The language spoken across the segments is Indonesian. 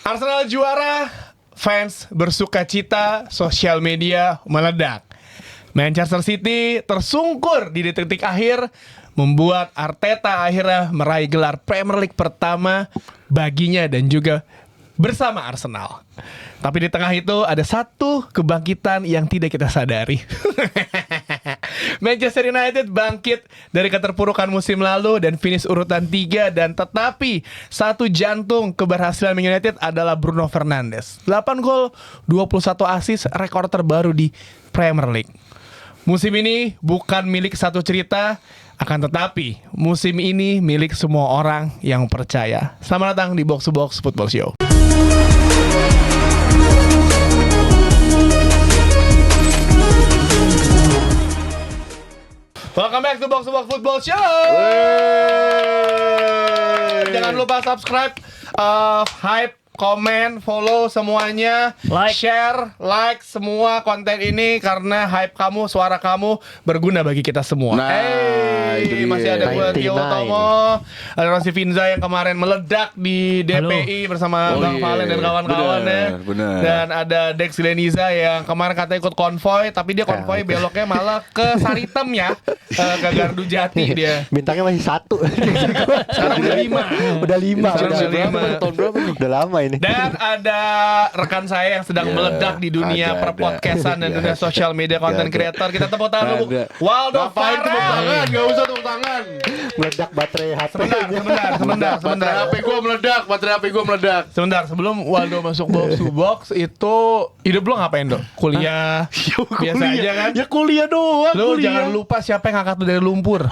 Arsenal juara, fans bersuka cita, sosial media meledak. Manchester City tersungkur di detik-detik akhir, membuat Arteta akhirnya meraih gelar Premier League pertama baginya dan juga bersama Arsenal. Tapi di tengah itu ada satu kebangkitan yang tidak kita sadari. Manchester United bangkit dari keterpurukan musim lalu dan finish urutan 3. Dan tetapi satu jantung keberhasilan Man United adalah Bruno Fernandes. 8 gol, 21 assist, rekor terbaru di Premier League. Musim ini bukan milik satu cerita, akan tetapi musim ini milik semua orang yang percaya. Selamat datang di Box to Box Football Show. Welcome back to Box Football Show. Jangan lupa subscribe, hype, komen, follow semuanya, share, like semua konten ini karena hype kamu, suara kamu berguna bagi kita semua. Masih ada gue Tio Tomo, ada Rossi Finza yang kemarin meledak di DPI bersama Bang Valen dan kawan-kawannya. Dan ada Dex Leniza yang kemarin katanya ikut konvoy, tapi dia konvoy beloknya malah ke Saritem ya, ke Gardu Jati dia. Bintangnya masih 1. Sekarang udah 5. Udah 5. Tahun berapa nih? Udah lama ini. Dan ada rekan saya yang sedang meledak di dunia perpodcastan dan dunia sosial media content creator. Kita tepuk tangan dulu. Waldo Farah. Gak usah tepuk tangan. Meledak baterai HP. Sebentar. Baterai HP gue meledak. Sebentar, sebelum Waldo masuk Box to Box itu hidup lo ngapain, Dok? Kuliah. Biasa aja kan? Ya kuliah doang. Lo jangan lupa siapa yang ngangkat lo dari lumpur.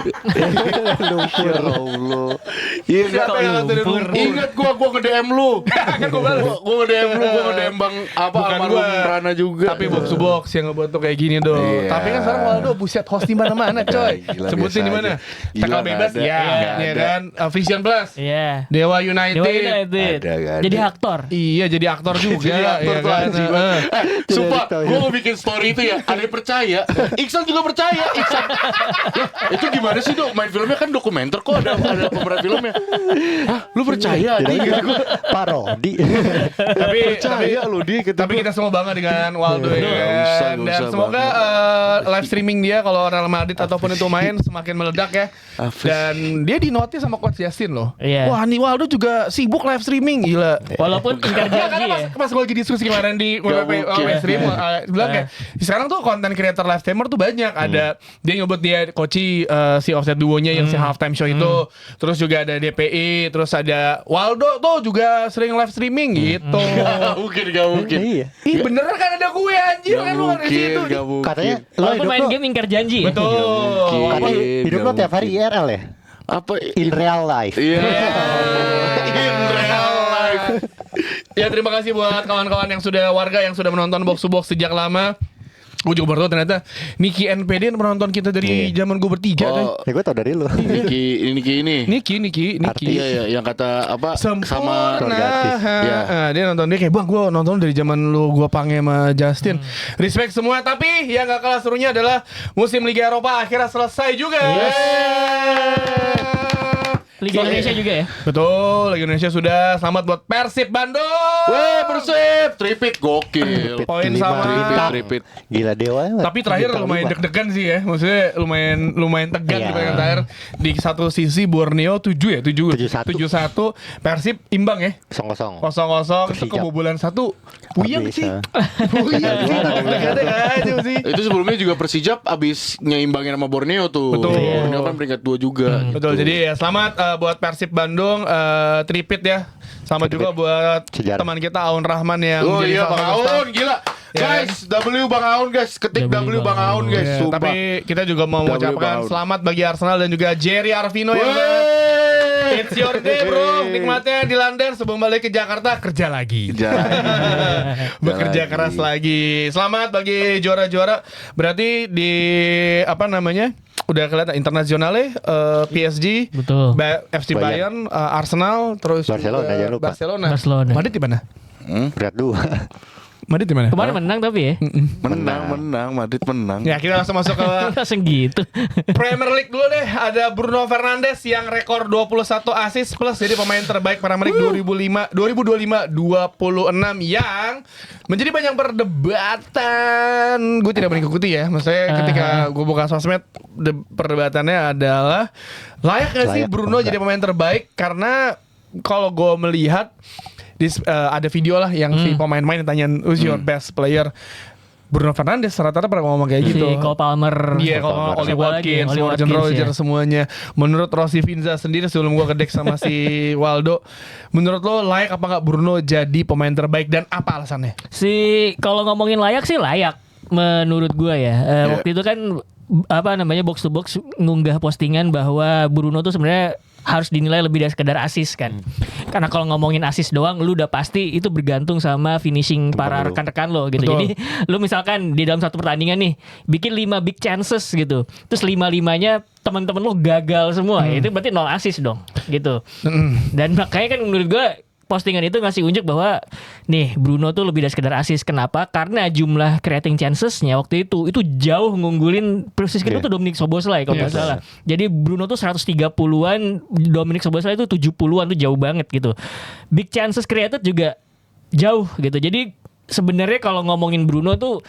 Lumpur. Allah. Siapa yang ngangkat dari lumpur? Ingat gue nge-DM lu. Gue nge-DM Bang almarhum Rana juga. Tapi Box to Box yang ngebuat tuh kayak gini, Dok. Tapi kan sekarang Waldo buset host di mana-mana, coy. Sebutin di mana? Tekel bebas ya kan. Vision Plus. Iya. Dewa United. Jadi aktor. Iya, jadi aktor juga. Jadi aktor ya tuh kan? anjing. Sumpah, gue mau bikin story itu ya. Ada yang percaya, Iksan juga percaya. Iksan. Itu gimana sih, Dok? Main filmnya kan dokumenter kok, ada pemeran filmnya. Hah, lu percaya? Parodi. Tapi Percaya lu dia. Tapi kita semua bangga dengan Waldo ya kan? Dan semoga live streaming dia kalau Real Madrid ataupun itu main semakin meledak ya. Dan dia di notice sama Coach Justin loh. Iya. Wah, nih Waldo juga sibuk live streaming, gila. Walaupun ingkar Ya, janji karena ya. pas gue lagi diskusi kemarin di live stream bilang kayak sekarang tuh konten creator live streamer tuh banyak. Ada dia nyebut dia coachi si Offset duonya yang si halftime show itu. Terus juga ada DPI, terus ada Waldo tuh juga sering live streaming gitu. Gak mungkin. Iya. Ih bener kan ada gue anjir kan lu ada di situ. Gak mungkin. Katanya lo Walaupun hidup main lo, game ingkar janji. Betul. katanya hidup lo tiap hari IRL ya? Apa? In real life. Iya. In real life. Ya terima kasih buat kawan-kawan yang sudah warga yang sudah menonton Box to Box sejak lama. Gue juga baru tahu ternyata Niki NPD menonton kita dari zaman gue bertiga kan. Ya gue tau dari lo. Niki ini. Niki. Iya, yang kata apa? Sama Sempurna. Ya. Dia nonton, dia kayak bang gue nonton dari zaman lu gue pange sama Justin. Respect semua. Tapi yang gak kalah serunya adalah musim Liga Eropa akhirnya selesai juga. Liga Indonesia juga ya. Betul, Liga Indonesia sudah. Selamat buat Persib Bandung. Weh, Persib, tripit gokil. Poin 5 sama. bintang. Tripit. Gila Dewa. Tapi terakhir Bintang lumayan 5. deg-degan sih ya. Maksudnya lumayan tegang Iya. di pertandingan terakhir. Di satu sisi Borneo 7 ya, 7-1. Persib imbang ya. 0-0. 0-0 itu Persijap. kebobolan 1. Puyeng Habis, sih. ah. Puyeng sih. Ada aja sih. Itu sebelumnya juga Persijap abis nyeimbangin sama Borneo tuh. Betul. Borneo kan peringkat 2 juga. Betul. Jadi ya selamat buat Persib Bandung tripit ya. Sama juga buat Sejarah. teman kita Aun Rahman yang Oh jadi iya salah Bang satu staff. Aun, gila. Ya. Guys, W Bang Aun guys, ketik W Bang Aun guys. Ya, Sumpah. tapi kita juga mau W mengucapkan Bang Aun. selamat bagi Arsenal dan juga Jerry Arvino yang Wey. it's your day bro. Nikmatnya di London sebelum balik ke Jakarta kerja lagi. Bekerja lagi. keras lagi. Selamat bagi juara-juara. Berarti di apa namanya? Udah kelihatan internasionalnya PSG, Betul. FC Bayern, Arsenal, terus Barcelona, juga jangan lupa. Barcelona. Barcelona. Madrid di mana? Berat 2. Madrid di mana? Kemarin menang tapi ya. Menang, Madrid menang. Ya kita langsung masuk ke Langsung gitu. Premier League dulu deh. Ada Bruno Fernandes yang rekor 21 assist plus jadi pemain terbaik Premier League 2025-26 yang menjadi banyak perdebatan. Gue tidak mengikuti ya. Maksudnya ketika gue buka sosmed, perdebatannya adalah layak gak sih Layak Bruno apa jadi pemain terbaik? Karena kalau gue melihat ada video lah yang si pemain-pemain ditanyain who's your best player. Bruno Fernandes rata-rata pernah ngomong kayak gitu. Si Cole Palmer. Iya, kalau Oli Siapa lagi? Watkins, Oli Morgan Watkins, Roger ya. semuanya. Menurut Rossi Finza sendiri sebelum gua kedek sama si Waldo, menurut lo layak apa nggak Bruno jadi pemain terbaik dan apa alasannya? Kalau ngomongin layak sih layak menurut gua ya. Waktu itu kan box to box ngunggah postingan bahwa Bruno tuh sebenarnya harus dinilai lebih dari sekedar assist kan. Karena kalau ngomongin assist doang lu udah pasti itu bergantung sama finishing para rekan-rekan lo gitu. Betul. Jadi lu misalkan di dalam satu pertandingan nih bikin 5 big chances gitu. Terus 5-5-nya teman-teman lo gagal semua. Ya, itu berarti 0 assist dong gitu. Dan makanya kan menurut gua postingan itu ngasih unjuk bahwa nih Bruno tuh lebih dari sekedar assist. Kenapa? Karena jumlah creating chancesnya waktu itu jauh ngunggulin posisi kedua tuh Dominic Szoboszlai kalau nggak salah. Jadi Bruno tuh 130-an, Dominic Szoboszlai itu 70-an tuh jauh banget gitu. Big chances created juga jauh gitu. Jadi sebenarnya kalau ngomongin Bruno tuh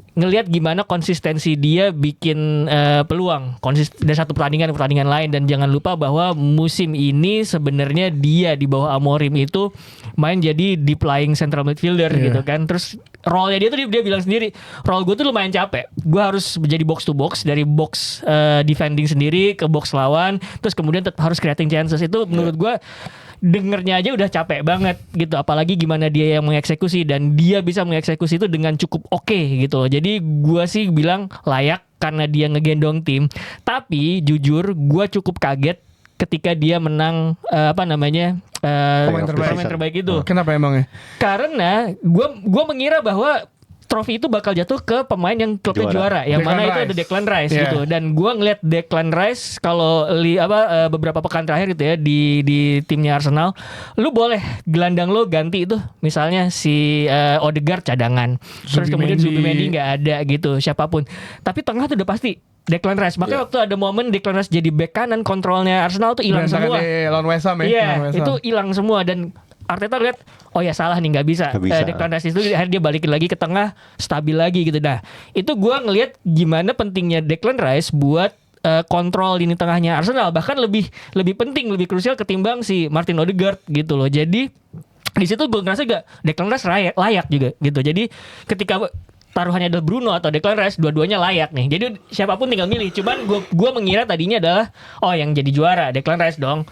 ngelihat gimana konsistensi dia bikin peluang dari satu pertandingan lain. Dan jangan lupa bahwa musim ini sebenarnya dia di bawah Amorim itu main jadi deep lying central midfielder gitu kan. Terus role-nya dia tuh dia bilang sendiri, role gue tuh lumayan capek. Gue harus menjadi box to box, dari box defending sendiri ke box lawan, terus kemudian tetap harus creating chances. Itu menurut gue dengernya aja udah capek banget gitu, apalagi gimana dia yang mengeksekusi, dan dia bisa mengeksekusi itu dengan cukup oke gitu. Jadi gua sih bilang layak karena dia ngegendong tim. Tapi jujur gua cukup kaget ketika dia menang pemain terbaik itu. Kenapa emangnya? Karena gua mengira bahwa trofi itu bakal jatuh ke pemain yang klubnya juara, yang Declan mana itu Rice. ada Declan Rice Yeah. gitu. Dan gua ngeliat Declan Rice kalau beberapa pekan terakhir gitu ya di timnya Arsenal, lu boleh gelandang lu ganti itu, misalnya si Odegaard cadangan, terus kemudian Zubimendi nggak ada gitu, siapapun. Tapi tengah tuh udah pasti Declan Rice. Makanya waktu ada momen Declan Rice jadi bek kanan, kontrolnya Arsenal tuh hilang semua. Lawan West Ham ya. Iya, lawan West Ham. itu hilang semua. Dan Arteta lihat, oh ya salah nih, nggak bisa. Nggak bisa. Declan Rice itu akhirnya dia balikin lagi ke tengah, stabil lagi gitu. Nah, itu gua ngelihat gimana pentingnya Declan Rice buat kontrol lini tengahnya Arsenal, bahkan lebih penting, lebih krusial ketimbang si Martin Odegaard gitu loh. Jadi di situ gue ngerasa gak Declan Rice layak juga gitu. Jadi ketika taruhannya adalah Bruno atau Declan Rice, dua-duanya layak nih. Jadi siapapun tinggal milih. Cuman gue mengira tadinya adalah yang jadi juara Declan Rice dong.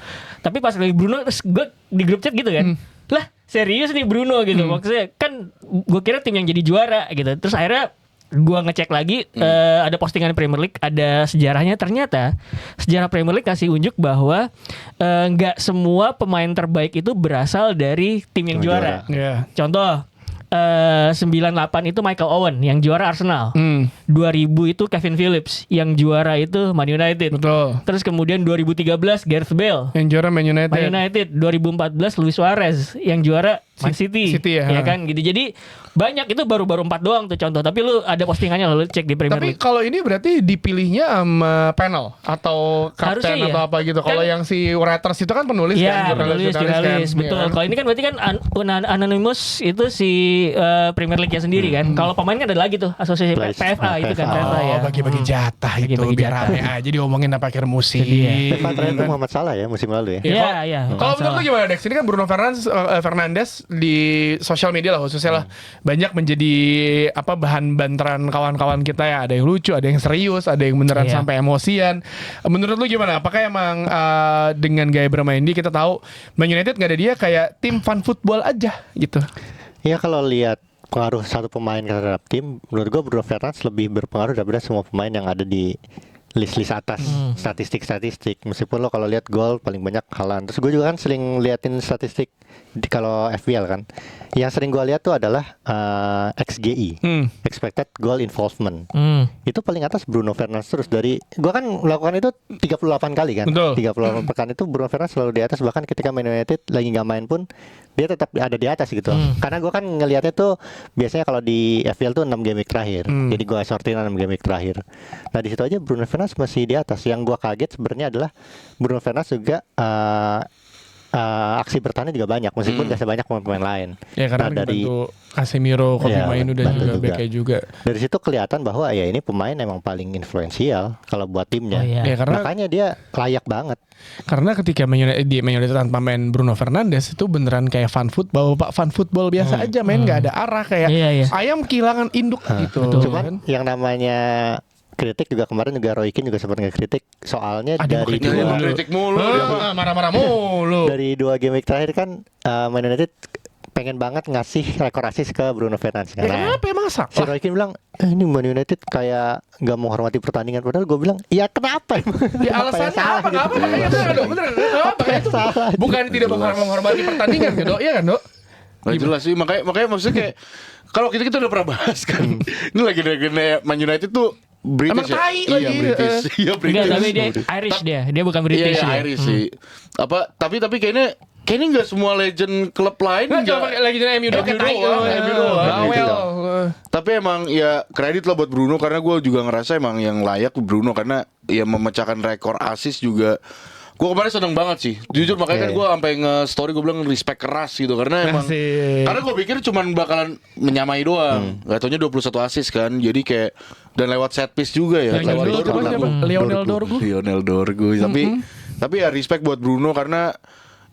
Tapi pas lagi Bruno, terus gue di grup chat gitu kan, lah serius nih Bruno gitu. Maksudnya kan gue kira tim yang jadi juara gitu. Terus akhirnya gue ngecek lagi, ada postingan Premier League, ada sejarahnya. Ternyata sejarah Premier League kasih unjuk bahwa nggak semua pemain terbaik itu berasal dari tim yang juara. Iya. Contoh 98 itu Michael Owen yang juara Arsenal. 2000 itu Kevin Phillips yang juara itu Man United. Betul. Terus kemudian 2013 Gareth Bale Yang juara Man United. Man United. 2014 Luis Suarez yang juara Man City. City ya. kan gitu. Jadi banyak, itu baru 4 doang tuh contoh. Tapi lu ada postingannya, lu cek di Premier Tapi League. kalau ini berarti dipilihnya sama panel atau kapten Harusnya atau iya. apa gitu. Kalau Kan- yang si Writers itu kan penulis Iya, kan, jurnalis, kan. betul. Iya. Kalau ini kan berarti kan anonymous itu si Premier League-nya sendiri kan. Kalau pemain kan ada lagi tuh asosiasi Place. PFA itu kan, PFA. PFA ya. Bagi-bagi jatah itu Bagi-bagi biar jatah. rame aja diomongin apa akhir musim. Itu dia. PFA terakhir itu Muhammad Salah ya musim lalu ya. Iya, iya. Kalau menurut lu gimana Dex? Ini kan Bruno Fernandes di sosial media lah khususnya lah banyak menjadi bahan bantaran kawan-kawan kita ya. Ada yang lucu, ada yang serius, ada yang beneran Iya. sampai emosian. Menurut lu gimana? Apakah emang dengan gaya bermain dia kita tahu Man United nggak ada dia kayak tim fun football aja gitu? Ya kalau lihat pengaruh satu pemain terhadap tim, menurut gua Bruno Fernandes lebih berpengaruh daripada semua pemain yang ada di list atas statistik meskipun lo kalau lihat gol paling banyak Haaland. Terus gue juga kan sering liatin statistik kalau FPL kan. Yang sering gue lihat tuh adalah XGI, expected goal involvement. Itu paling atas Bruno Fernandes terus dari gue kan melakukan itu 38 kali kan. Betul. 38 pekan itu Bruno Fernandes selalu di atas, bahkan ketika Man United lagi nggak main pun dia tetap ada di atas gitu. Karena gue kan ngelihatnya tuh biasanya kalau di FPL tuh 6 game week terakhir. Jadi gue sortir 6 game week terakhir. Nah di situ aja Bruno Fernandes masih di atas. Yang gue kaget sebenarnya adalah Bruno Fernandes juga aksi bertahannya juga banyak meskipun gak sebanyak pemain lain. Ya karena nah, dari bantu Casemiro, Kobe Mainu dan juga Beke juga. Dari situ kelihatan bahwa ya ini pemain emang paling influensial kalau buat timnya. Ya, karena makanya dia layak banget. Karena ketika Man United tanpa main Bruno Fernandes itu beneran kayak fan football biasa aja, main nggak ada arah kayak ayam kehilangan induk gitu. Cuman yang namanya kritik juga kemarin juga Roy Keane juga sempat ngekritik soalnya dari kritik mulu, marah-marah mulu. Dari 2 game week terakhir kan Man United pengen banget ngasih rekor assist ke Bruno Fernandes. Ya kenapa emang salah? Si Roy Keane bilang ini Man United kayak nggak menghormati pertandingan. Padahal gue bilang ya kenapa? Ya alasannya apa? Nggak apa? Bukan tidak menghormati pertandingan gitu, iya kan Dok? Nggak jelas sih, makanya maksudnya kayak kalau kita udah pernah bahas kan. Ini lagi Man United tuh British. Emang tai ya? lagi. Iya British. Enggak, tapi dia Irish dia bukan British. Iya, Irish sih. Apa tapi kayaknya nggak semua legend klub lain nggak cuma lagi jadi MU doang. Tapi emang ya kredit lah buat Bruno karena gue juga ngerasa emang yang layak Bruno karena ya memecahkan rekor assist juga. Gue kemarin seneng banget sih. Jujur makanya kan gue sampai nge-story gue bilang respect keras gitu karena emang karena gue pikir cuman bakalan menyamai doang. Gak taunya 21 assist kan. Jadi kayak dan lewat set piece juga ya. Lewat Lionel Dorgu. Tapi ya respect buat Bruno karena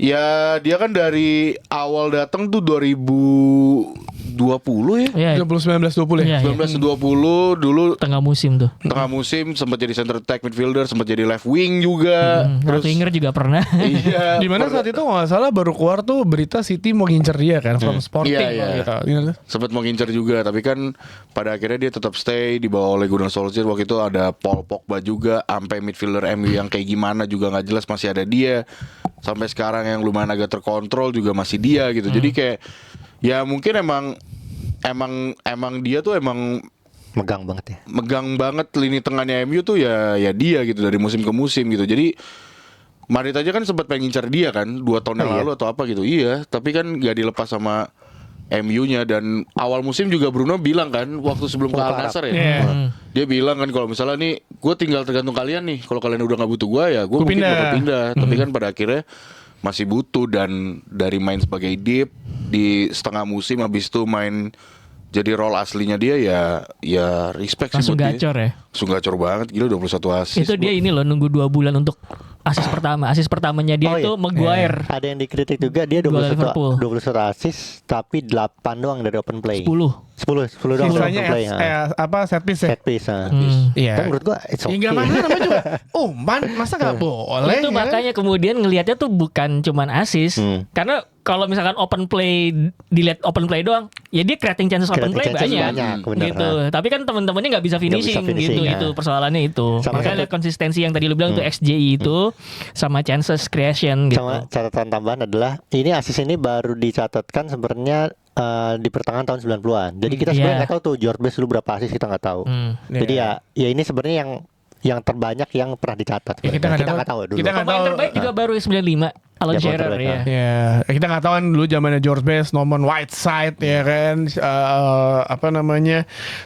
ya dia kan dari awal datang tuh 2020 ya. 19-20 ya. 19-20 dulu Tengah musim tuh. tengah musim sempat jadi center attack midfielder, sempat jadi left wing juga. Terus winger juga pernah. Iya. Di mana saat itu nggak salah baru keluar tuh berita City mau ngincer dia kan from Sporting Iya. gitu. Sempat mau ngincer juga, tapi kan pada akhirnya dia tetap stay di bawah oleh Gunnar Solskjaer. Waktu itu ada Paul Pogba juga, sampai midfielder MU yang kayak gimana juga nggak jelas masih ada dia. Sampai sekarang yang lumayan agak terkontrol juga masih dia gitu. Jadi kayak ya mungkin emang dia tuh emang megang banget ya. megang banget lini tengahnya MU tuh ya dia gitu dari musim ke musim gitu. Jadi Madrid aja kan sempat pengen ngincar dia kan 2 tahun yang lalu atau apa gitu. Iya, tapi kan gak dilepas sama MU-nya. Dan awal musim juga Bruno bilang kan waktu sebelum ke Al Nassr ya. Dia bilang kan kalau misalnya nih gue tinggal tergantung kalian nih. Kalau kalian udah gak butuh gue ya gue mungkin bakal pindah. Tapi kan pada akhirnya masih butuh. Dan dari main sebagai deep di setengah musim habis itu main jadi role aslinya dia ya respect Langsung sih buat gacor dia. ya. Langsung gacor banget, gila 21 assist. Itu dia ini loh nunggu 2 bulan untuk asis pertama. Asis pertamanya dia itu Maguire. Ada yang dikritik juga dia 21 assist tapi 8 doang dari open play. 10 doang dari open play. Set piece ya? Set piece. Iya. Kan menurut gua it's okay. Enggak mana namanya juga. Masa gak boleh? Itu makanya kemudian ngelihatnya tuh bukan cuman asis. Karena kalau misalkan open play dilihat open play doang, ya dia creating chances open play banyak gitu. Tapi kan teman-temannya nggak bisa finishing gitu. Itu persoalannya itu. Makanya lihat konsistensi yang tadi lu bilang tuh XGI itu sama chances creation gitu. Sama catatan tambahan adalah ini assist ini baru dicatatkan sebenarnya di pertengahan tahun 90-an. Jadi kita sebenarnya nggak tahu tuh George Best dulu berapa assist, kita nggak tahu. Jadi ya ini sebenarnya yang terbanyak yang pernah dicatat. Kita nggak tahu dulu. Pemain terbaik juga baru 95 Alan Shearer ya. Ya, kita nggak tahu kan dulu zamannya George Best, Norman Whiteside ya kan,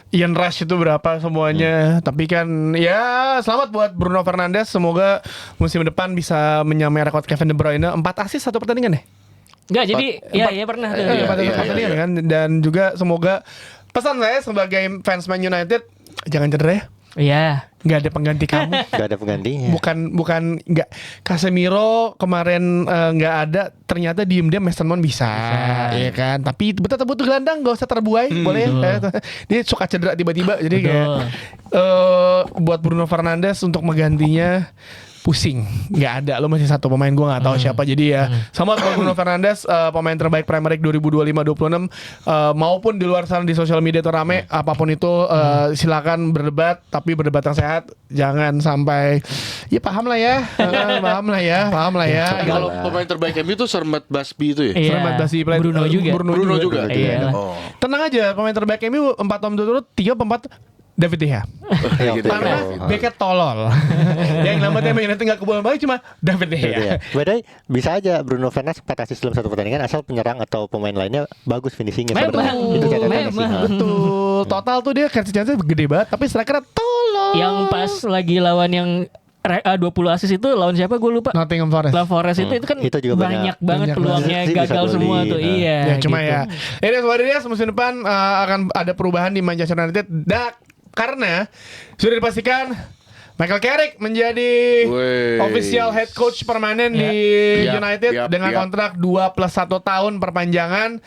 Ian Rush itu berapa semuanya. Tapi kan ya selamat buat Bruno Fernandes, semoga musim depan bisa menyamai rekor Kevin De Bruyne 4 assist 1 pertandingan ya. Enggak, jadi ya pernah tuh. Pertandingan kan, dan juga semoga pesan saya sebagai fans Man United jangan cedera ya. Iya. Nggak ada pengganti kamu. Nggak ada penggantinya. Bukan nggak, Casemiro kemarin nggak ada, ternyata diem-diem Mason Mount bisa, ya kan. Tapi tetap butuh gelandang, nggak usah terbuai, boleh ya. Dia suka cedera tiba-tiba, jadi kayak buat Bruno Fernandes untuk menggantinya pusing, nggak ada. Lo masih satu pemain, gue nggak tahu siapa. Jadi ya sama kalau Bruno Fernandes pemain terbaik Premier League 2025-26 maupun di luar sana di sosial media itu rame. Apapun itu silakan berdebat, tapi berdebat yang sehat. Jangan sampai ya paham lah ya. Kalau pemain terbaik MU itu Sermet Basbi itu ya. Iya. Sermat Basi Bruno juga. Bruno juga. Iya. Oh. Tenang aja, pemain terbaik MU 4 tahun berturut 3 4 David De Gea. Gitu ya. Karena Beckham tolol. Yang namanya Man United nggak kebobolan balik cuma David De Gea. Iya. Padahal bisa aja Bruno Fernandes 4 assist dalam satu pertandingan asal penyerang atau pemain lainnya bagus finishingnya. Memang. Itu catatannya sih. Memang. Betul. Total tuh dia chance-nya gede banget, tapi strikernya tolol. Yang pas lagi lawan yang 20 assist itu lawan siapa gue lupa. Nottingham Forest. Lawan Forest itu kan Itu juga banyak banget banyak peluangnya banget. gagal Bisa semua golin. tuh. Iya. Ya cuma gitu. ya. Ini sebenarnya musim depan akan ada perubahan di Manchester United. Karena sudah dipastikan Michael Carrick menjadi Wih. official head coach permanen di United dengan kontrak 2+1 tahun perpanjangan.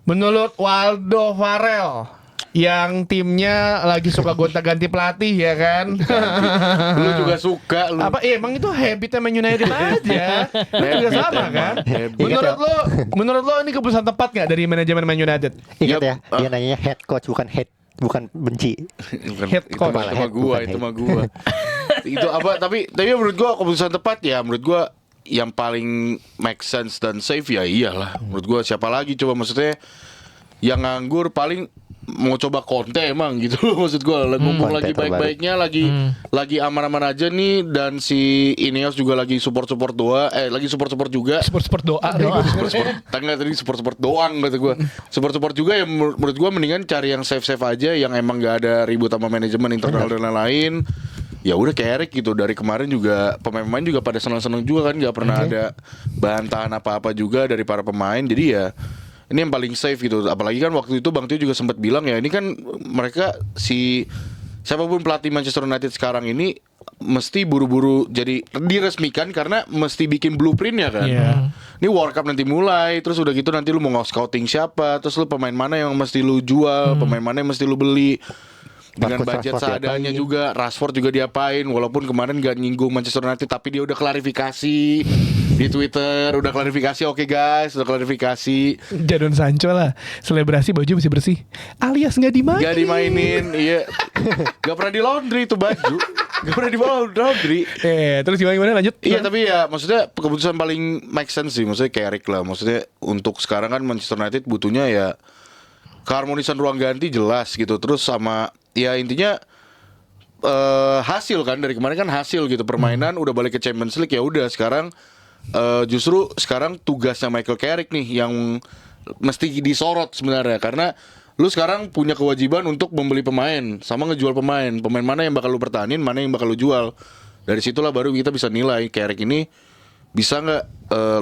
Menurut Waldo Farrell yang timnya lagi suka gonta-ganti pelatih ya kan. Lu juga suka lu. Apa emang itu habitnya Man United aja. Lu juga Habit sama emang. kan? Habit. Menurut lo ini keputusan tepat nggak dari manajemen Man United? Ingat ya, Yap. dia nanyanya head coach bukan benci. Bukan, Head itu coach. mah Head, gua, bukan itu head. mah gua. Itu apa? Tapi menurut gua keputusan tepat ya. Menurut gua yang paling make sense dan safe ya iyalah. Menurut gua siapa lagi coba, maksudnya yang nganggur paling mau coba Conte emang gitu loh, maksud gua mumpung Conte lagi terbaru. baik-baiknya lagi aman-aman aja nih, dan si Ineos juga lagi support juga. Sport doa. Tadi support doang kata gue. Support juga ya, menurut gue mendingan cari yang safe aja, yang emang gak ada ribut sama manajemen internal dan lain-lain. Ya udah Carrick gitu, dari kemarin juga pemain-pemain juga pada senang-senang juga kan, nggak pernah ada bantahan apa-apa juga dari para pemain. Jadi ya ini yang paling safe gitu. Apalagi kan waktu itu Bang Tio juga sempat bilang ya, ini kan mereka siapapun pelatih Manchester United sekarang ini mesti buru-buru jadi diresmikan karena mesti bikin blueprintnya kan. Iya. Ini World Cup nanti mulai, terus udah gitu nanti lu mau scouting siapa, terus lu pemain mana yang mesti lu jual, pemain mana yang mesti lu beli. Dengan Marcus budget Rashford seadanya diapain. juga, Rashford juga diapain. Walaupun kemarin gak nyinggung Manchester United, tapi dia udah klarifikasi di Twitter, udah klarifikasi, oke guys, udah klarifikasi. Jadon Sancho lah, selebrasi baju masih bersih, alias nggak dimainin. Gak dimainin, iya. Gak pernah di laundry itu baju, gak pernah di laundry. Terus gimana lanjut? Iya, tapi ya maksudnya keputusan paling make sense sih, maksudnya Carrick lah. Maksudnya untuk sekarang kan Manchester United butuhnya ya keharmonisan ruang ganti jelas gitu. Terus sama ya intinya hasil kan, dari kemarin kan hasil gitu, permainan udah balik ke Champions League, ya udah sekarang justru sekarang tugasnya Michael Carrick nih yang mesti disorot sebenarnya, karena lu sekarang punya kewajiban untuk membeli pemain sama ngejual pemain mana yang bakal lu pertahanin, mana yang bakal lu jual. Dari situlah baru kita bisa nilai Carrick ini bisa nggak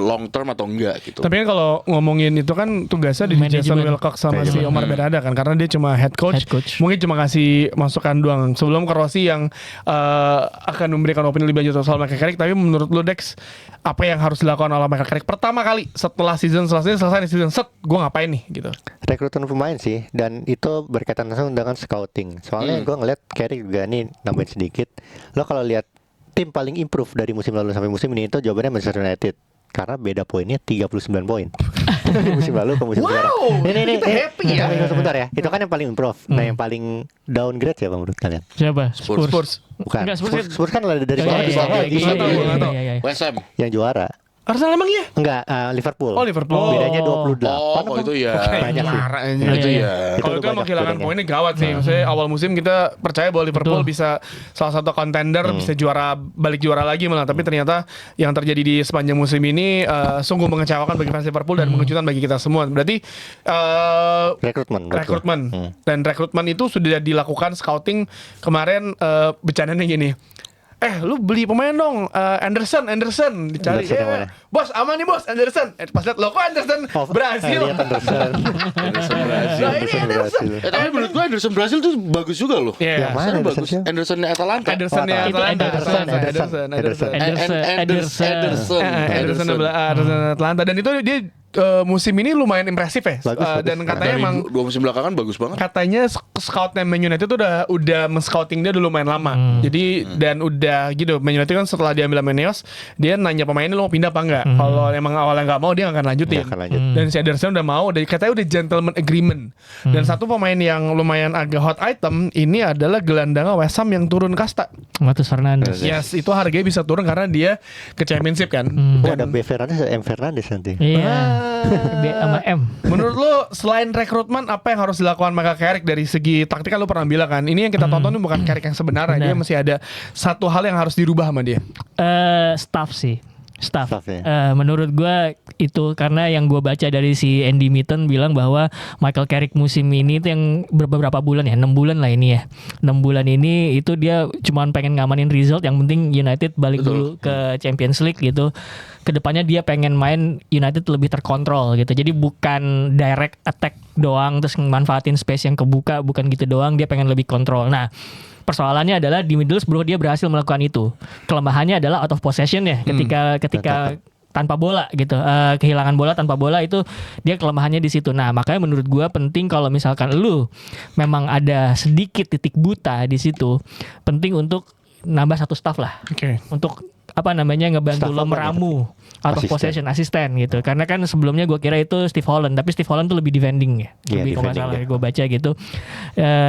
long term atau enggak gitu. Tapi kan kalau ngomongin itu kan tugasnya di Jason Manajemen. Wilcox sama si Omar Berada kan, karena dia cuma head coach. Mungkin cuma kasih masukan doang. Sebelum ke Rossi yang akan memberikan opini lebih lanjut soal Michael Carrick. Tapi menurut lu Dex, apa yang harus dilakukan oleh Michael Carrick pertama kali setelah season selesai nih season gue ngapain nih gitu? Rekrutan pemain sih, dan itu berkaitan langsung dengan scouting. Soalnya gue ngeliat Carrick juga nih nambahin sedikit. Lo kalau lihat tim paling improve dari musim lalu sampai musim ini, itu jawabannya Manchester United. Karena beda poinnya 39 poin dari musim lalu ke musim sekarang. Ini kita happy ya. Tunggu sebentar ya. Itu kan yang paling improve. Nah, yang paling downgrade siapa menurut kalian? Siapa? Spurs. Bukan. Enggak, Spurs Spurs kan ada dari Iya, bawah iya, di bawah iya, lagi. iya, iya, iya, iya. West Ham. Yang juara. Arsenal emang iya? Enggak, Liverpool. Oh, Liverpool. Bedanya 28. Oh, apa? itu ya. Banyak sih. Marah aja. Itu Iya, ya. Kalau itu banyak emang kehilangan bedanya. poinnya gawat sih. Maksudnya awal musim kita percaya bahwa Liverpool Betul. bisa salah satu contender, bisa balik juara lagi malah. Tapi ternyata yang terjadi di sepanjang musim ini sungguh mengecewakan bagi fans Liverpool dan mengejutkan bagi kita semua. Berarti Rekrutmen. menurut gua. rekrutmen dan rekrutmen itu sudah dilakukan scouting kemarin. Bercandanya gini, lu beli pemain dong, Anderson dicari. Anderson yang mana? Bos aman nih bos, Anderson. Pas lihat lo kok Anderson Brazil. Lihat Anderson. Anderson Brazil. Nah, ini Anderson. Tapi menurut gua Anderson Brazil tuh bagus juga loh. Iya. Yang mana Sekarang Anderson bagus. sih? Anderson Atalanta. Anderson ya, Itu Atlanta. Ederson. Ederson. Anderson Atlanta. Dan itu dia musim ini lumayan impresif ya. Bagus, bagus. Dan katanya Dari emang 2 musim belakangan bagus banget. katanya scoutnya Man United tuh udah men-scouting dia dulu lumayan lama. Jadi dan udah gitu Man United kan setelah dia ambil Meneos, dia nanya pemainnya lu mau pindah apa enggak. Kalau emang awalnya nggak mau dia nggak akan lanjutin. Nggak akan lanjut. Dan si Ederson udah mau, dan katanya udah gentleman agreement. Dan satu pemain yang lumayan agak hot item ini adalah gelandang West Ham yang turun kasta. Matheus Fernandes. Yes, itu harganya bisa turun karena dia ke Championship kan. Oh, ada B Fernandes, M Fernandes nanti. Iya. B sama M. Menurut lu selain rekrutmen apa yang harus dilakukan Michael Carrick dari segi taktikal, lu pernah bilang kan ini yang kita tonton ini bukan Carrick yang sebenarnya, dia Benar. masih ada satu hal yang harus dirubah sama dia. Staff sih. Staff. Staff, ya. Menurut gue itu karena yang gue baca dari si Andy Mitten bilang bahwa Michael Carrick musim ini itu yang beberapa bulan ya, 6 bulan lah ini ya. 6 bulan ini itu dia cuma pengen ngamanin result, yang penting United balik dulu ke Champions League gitu. Kedepannya dia pengen main United lebih terkontrol gitu. Jadi bukan direct attack doang terus manfaatin space yang kebuka, bukan gitu doang, dia pengen lebih kontrol. Nah, persoalannya adalah di Middlesbrough dia berhasil melakukan itu. Kelemahannya adalah out of possession ya, ketika tanpa bola gitu, kehilangan bola tanpa bola itu dia kelemahannya di situ. Nah, makanya menurut gua penting kalau misalkan lu memang ada sedikit titik buta di situ, penting untuk nambah satu staff lah. Oke. Untuk ngebantu Staff lo apa meramu out of Asisten. possession, asisten gitu. Karena kan sebelumnya gue kira itu Steve Holland, tapi Steve Holland tuh lebih defending ya. Iya, Lebih kalau nggak defending salah dia. gue baca gitu.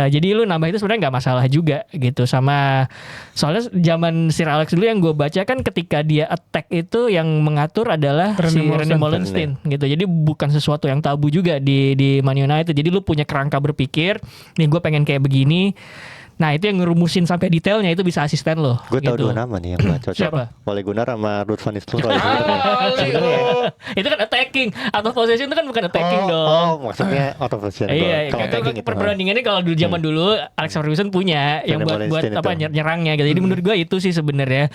Jadi lu nambah itu sebenarnya nggak masalah juga gitu. Sama soalnya zaman Sir Alex dulu yang gue baca kan ketika dia attack itu yang mengatur adalah si René Molenstein gitu. Jadi bukan sesuatu yang tabu juga di Man United. Jadi lu punya kerangka berpikir, nih gue pengen kayak begini. Nah, itu yang ngerumusin sampai detailnya itu bisa asisten lo. Gue tahu gitu. 2 nama nih yang gak cocok. Siapa? Ole Gunnar sama Ruud van Nistelrooy. Itu kan attacking. Out of possession itu kan bukan attacking dong. Oh, maksudnya out of possession. Iya, Kalau kan attacking itu. perbandingannya kalau dulu zaman dulu Alex Ferguson punya yang René buat Molenstein apa itu. nyerangnya gitu. Jadi menurut gue itu sih sebenarnya.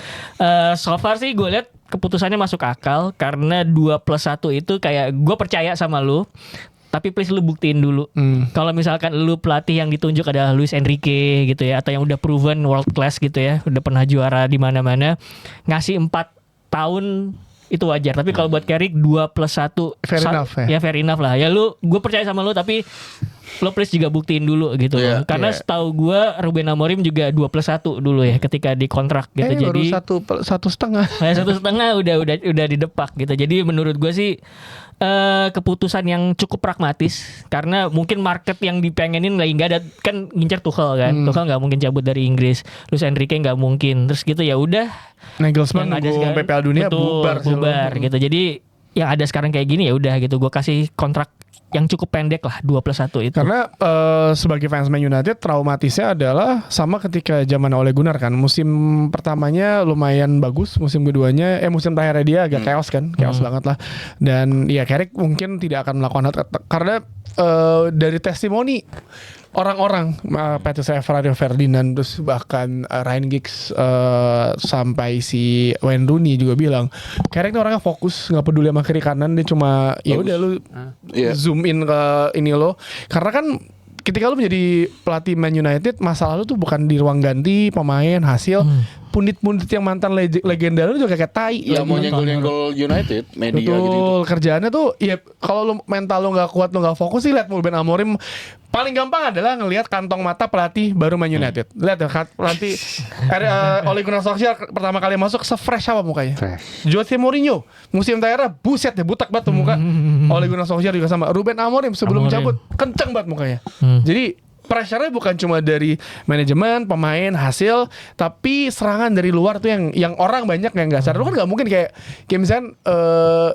So far sih gue lihat keputusannya masuk akal karena 2+1 itu kayak gue percaya sama lu. Tapi please lu buktiin dulu. Kalau misalkan lu pelatih yang ditunjuk adalah Luis Enrique gitu ya, atau yang udah proven world class gitu ya, udah pernah juara di mana-mana, ngasih 4 tahun itu wajar. Tapi kalau buat Carrick 2+1 Fair enough, ya. ya fair enough lah. Ya lu, gue percaya sama lu, tapi lo please juga buktiin dulu gitu. Iya, Karena setahu gue Ruben Amorim juga 2+1 dulu ya ketika dikontrak gitu. Baru Jadi 1,5. ya 1,5 udah didepak gitu. Jadi menurut gue sih keputusan yang cukup pragmatis karena mungkin market yang dipengenin lagi nggak ada, kan ngincer Tuchel kan. Tuchel nggak mungkin cabut dari Inggris, Luis Enrique nggak mungkin, terus gitu ya udah Nagelsmann yang ada nunggu sekarang- sampai Piala Dunia betul, bubar gitu. Jadi yang ada sekarang kayak gini ya udah gitu, gue kasih kontrak yang cukup pendek lah 2+1 itu. Karena sebagai fans Man United traumatisnya adalah sama ketika zaman Ole Gunnar kan. Musim pertamanya lumayan bagus, musim keduanya musim terakhirnya dia agak chaos kan, chaos banget lah. Dan ya Carrick mungkin tidak akan melakukan hal karena dari testimoni orang-orang Patrice Evra, Rio Ferdinand, terus bahkan Ryan Giggs sampai si Wayne Rooney juga bilang Carrick tuh orangnya fokus, nggak peduli sama kiri kanan, dia cuma ya udah lu Iya. zoom in ke ini lo, karena kan ketika lu menjadi pelatih Man United, masalah lu tuh bukan di ruang ganti pemain, hasil pundit-pundit yang mantan legenda lu juga kayak tai. Ya mau nyenggol-nyenggol United, media gitu. Betul, kerjaannya tuh ya kalau lu mental lu nggak kuat, lu nggak fokus sih, lihat Ruben Amorim paling gampang adalah ngelihat kantong mata pelatih baru Man United. Lihat ya pelatih Ole Gunnar Solskjaer pertama kali masuk se-fresh apa mukanya. Fresh. Jose Mourinho musim terakhir buset deh, butak banget tuh muka. Ole Gunnar Solskjaer juga sama. Ruben Amorim sebelum Amorim. cabut kenceng banget mukanya. Jadi pressure-nya bukan cuma dari manajemen, pemain, hasil, tapi serangan dari luar tuh yang orang banyak yang nggak sadar. Lu kan nggak mungkin kayak misalkan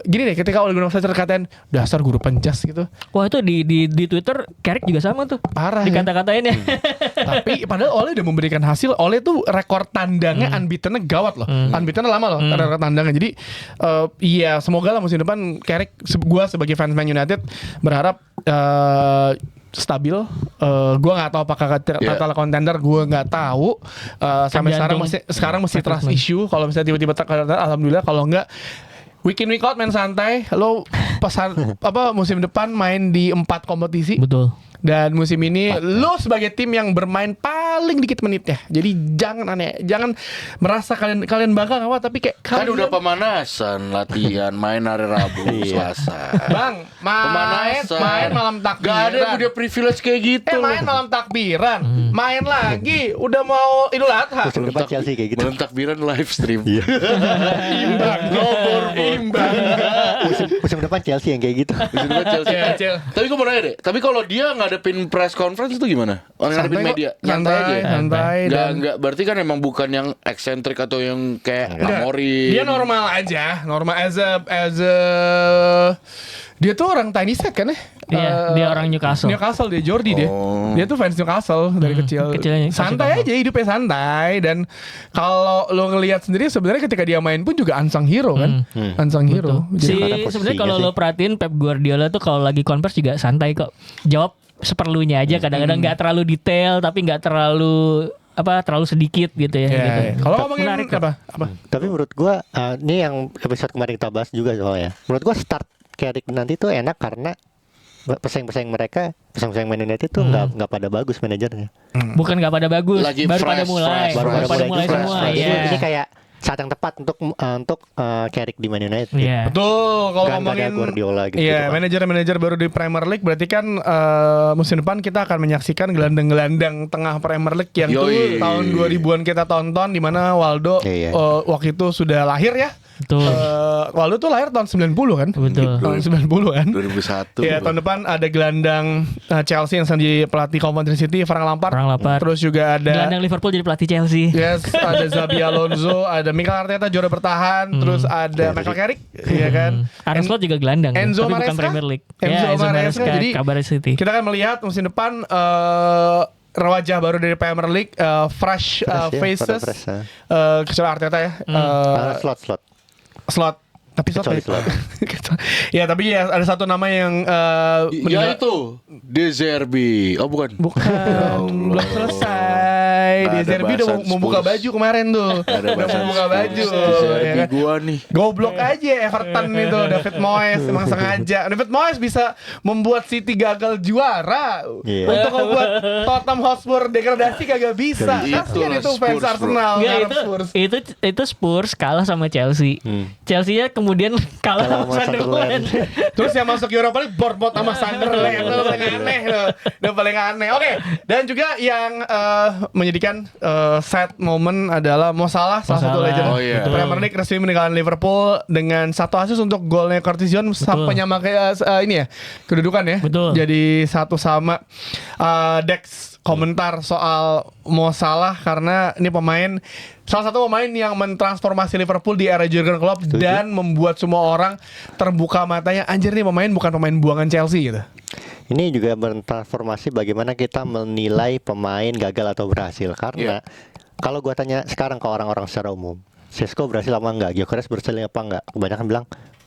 gini deh, ketika Ole Gunnar Solskjaer katain dasar guru penjas gitu, Wah itu di Twitter Carrick juga sama tuh. parah ya. Dikata-katain ya. Tapi padahal Ole udah memberikan hasil. Ole tuh rekor tandangnya unbeaten-nya gawat loh. Unbeaten-nya lama loh rekor tandangnya. Jadi iya semoga lah musim depan Carrick, gua sebagai fans Man United berharap stabil. Gue nggak tahu apakah total contender, gue nggak tahu. Sampai sekarang masih trust issue. Kalau misalnya tiba-tiba alhamdulillah, kalau nggak week in week out main santai. Lo pesan musim depan main di 4 kompetisi. Betul. Dan musim ini lo sebagai tim yang bermain paling dikit menitnya. Jadi jangan aneh, jangan merasa kalian bangga nggak apa, tapi kayak Kan kalian, udah pemanasan, latihan, main hari Rabu, Selasa. Bang, main malam takbiran. Gak ada yang udah privilege kayak gitu. main malam takbiran, main lagi, udah mau Idul Adha. Musim depan Chelsea kayak gitu. Malam takbiran live stream. Imbang, imbang. Musim depan Chelsea yang kayak gitu. Musim depan Chelsea. Iya. Tapi gue mau nanya deh, tapi kalau dia ngadepin press conference itu gimana? Ngadepin Santai media? kok. Nyantai aja ya? Santai. Enggak, berarti kan emang bukan yang eksentrik atau yang kayak Enggak. Amorim. Dia normal aja, normal as a dia tuh orang Tiny Sack kan ya? Iya, dia orang Newcastle. Newcastle dia Jordi dia. Oh. Dia tuh fans Newcastle dari kecil. kecilnya Santai Newcastle. aja hidupnya santai dan kalau lo ngelihat sendiri sebenarnya ketika dia main pun juga unsung hero kan. Unsung hero. Si Jadi- sebenarnya kalau posisinya lo perhatiin Pep Guardiola tuh kalau lagi converse juga santai kok. Jawab seperlunya aja, kadang-kadang nggak terlalu detail tapi nggak terlalu terlalu sedikit gitu ya. Ya, gitu. ya. Kalau ngomongin Menarik kok. apa? Tapi menurut gua ini yang episode kemarin kita bahas juga soalnya. Menurut gua start Carrick nanti tuh enak karena pesaing-pesaing Man United tuh nggak pada bagus manajernya. Bukan nggak pada bagus, Lagi baru pada fresh, mulai, fresh, baru fresh, pada fresh, mulai fresh, semua. fresh. Iya. Ini kayak saat yang tepat untuk Carrick di Man United. Iya. Betul, kalau Nggak ada ngomongin Guardiola gitu. iya, manajer-manajer baru di Premier League berarti kan musim depan kita akan menyaksikan gelandang-gelandang tengah Premier League yang tuh Yoi. tahun 2000-an kita tonton di mana Waldo Iya. waktu itu sudah lahir ya. Betul. Waldo tuh lahir tahun 90 kan? Betul. Tahun 90 kan? 2001. Ya, tahun depan ada gelandang Chelsea yang sedang jadi pelatih Coventry City, Frank Lampard. Frank Lampard. Terus juga ada Gelandang Liverpool jadi pelatih Chelsea. Yes, ada Xabi Alonso, ada Mikel Arteta juara bertahan, terus ada Michael Carrick, iya kan? Arne Slot juga gelandang, Enzo tapi bukan Maresca? Premier League. Enzo Ya, Maresca. Jadi kabar City. kita akan melihat musim depan wajah baru dari Premier League, fresh Fresh ya, faces, pada fresh, kecuali Arteta ya, slot. tapi slot Kecuali ya. Ya tapi ya ada satu nama yang Ya meninggal. itu De Zerbi. Oh bukan. Bukan, belum selesai. Nggak Di ada Zerbi udah bahasan mau buka Spurs. baju kemarin tuh. Ada Udah bahasa mau buka baju. De Zerbi ya kan? gua nih. Goblok aja Everton itu David Moyes emang sengaja. David Moyes bisa membuat City gagal juara. Iya. Untuk membuat Tottenham Hotspur degradasi kagak bisa. Itulah Kasian itu fans Spurs, bro. Arsenal Enggak, ngarep Spurs. itu Spurs kalah sama Chelsea. Chelsea-nya kemudian kalah Kalah sama sama Sunderland. Terus yang masuk Europa League Bournemouth sama Sunderland itu paling aneh loh. Udah paling aneh. Oke, dan juga yang menjadikan sad moment adalah Mo Salah, salah satu Salah. legend Oh, iya. Premier League resmi meninggalkan Liverpool dengan 1 assist untuk golnya Curtis Jones sampai nyama kayak ini ya kedudukan ya. Betul. Jadi 1 sama. Dex komentar soal Mo Salah karena ini salah satu pemain yang mentransformasi Liverpool di era Jurgen Klopp dan membuat semua orang terbuka matanya, anjir nih pemain bukan pemain buangan Chelsea gitu. Ini juga bertransformasi bagaimana kita menilai pemain gagal atau berhasil. Karena kalau gua tanya sekarang ke orang-orang secara umum, Sesko berhasil apa enggak? Gyökeres berhasil apa enggak? Kebanyakan bilang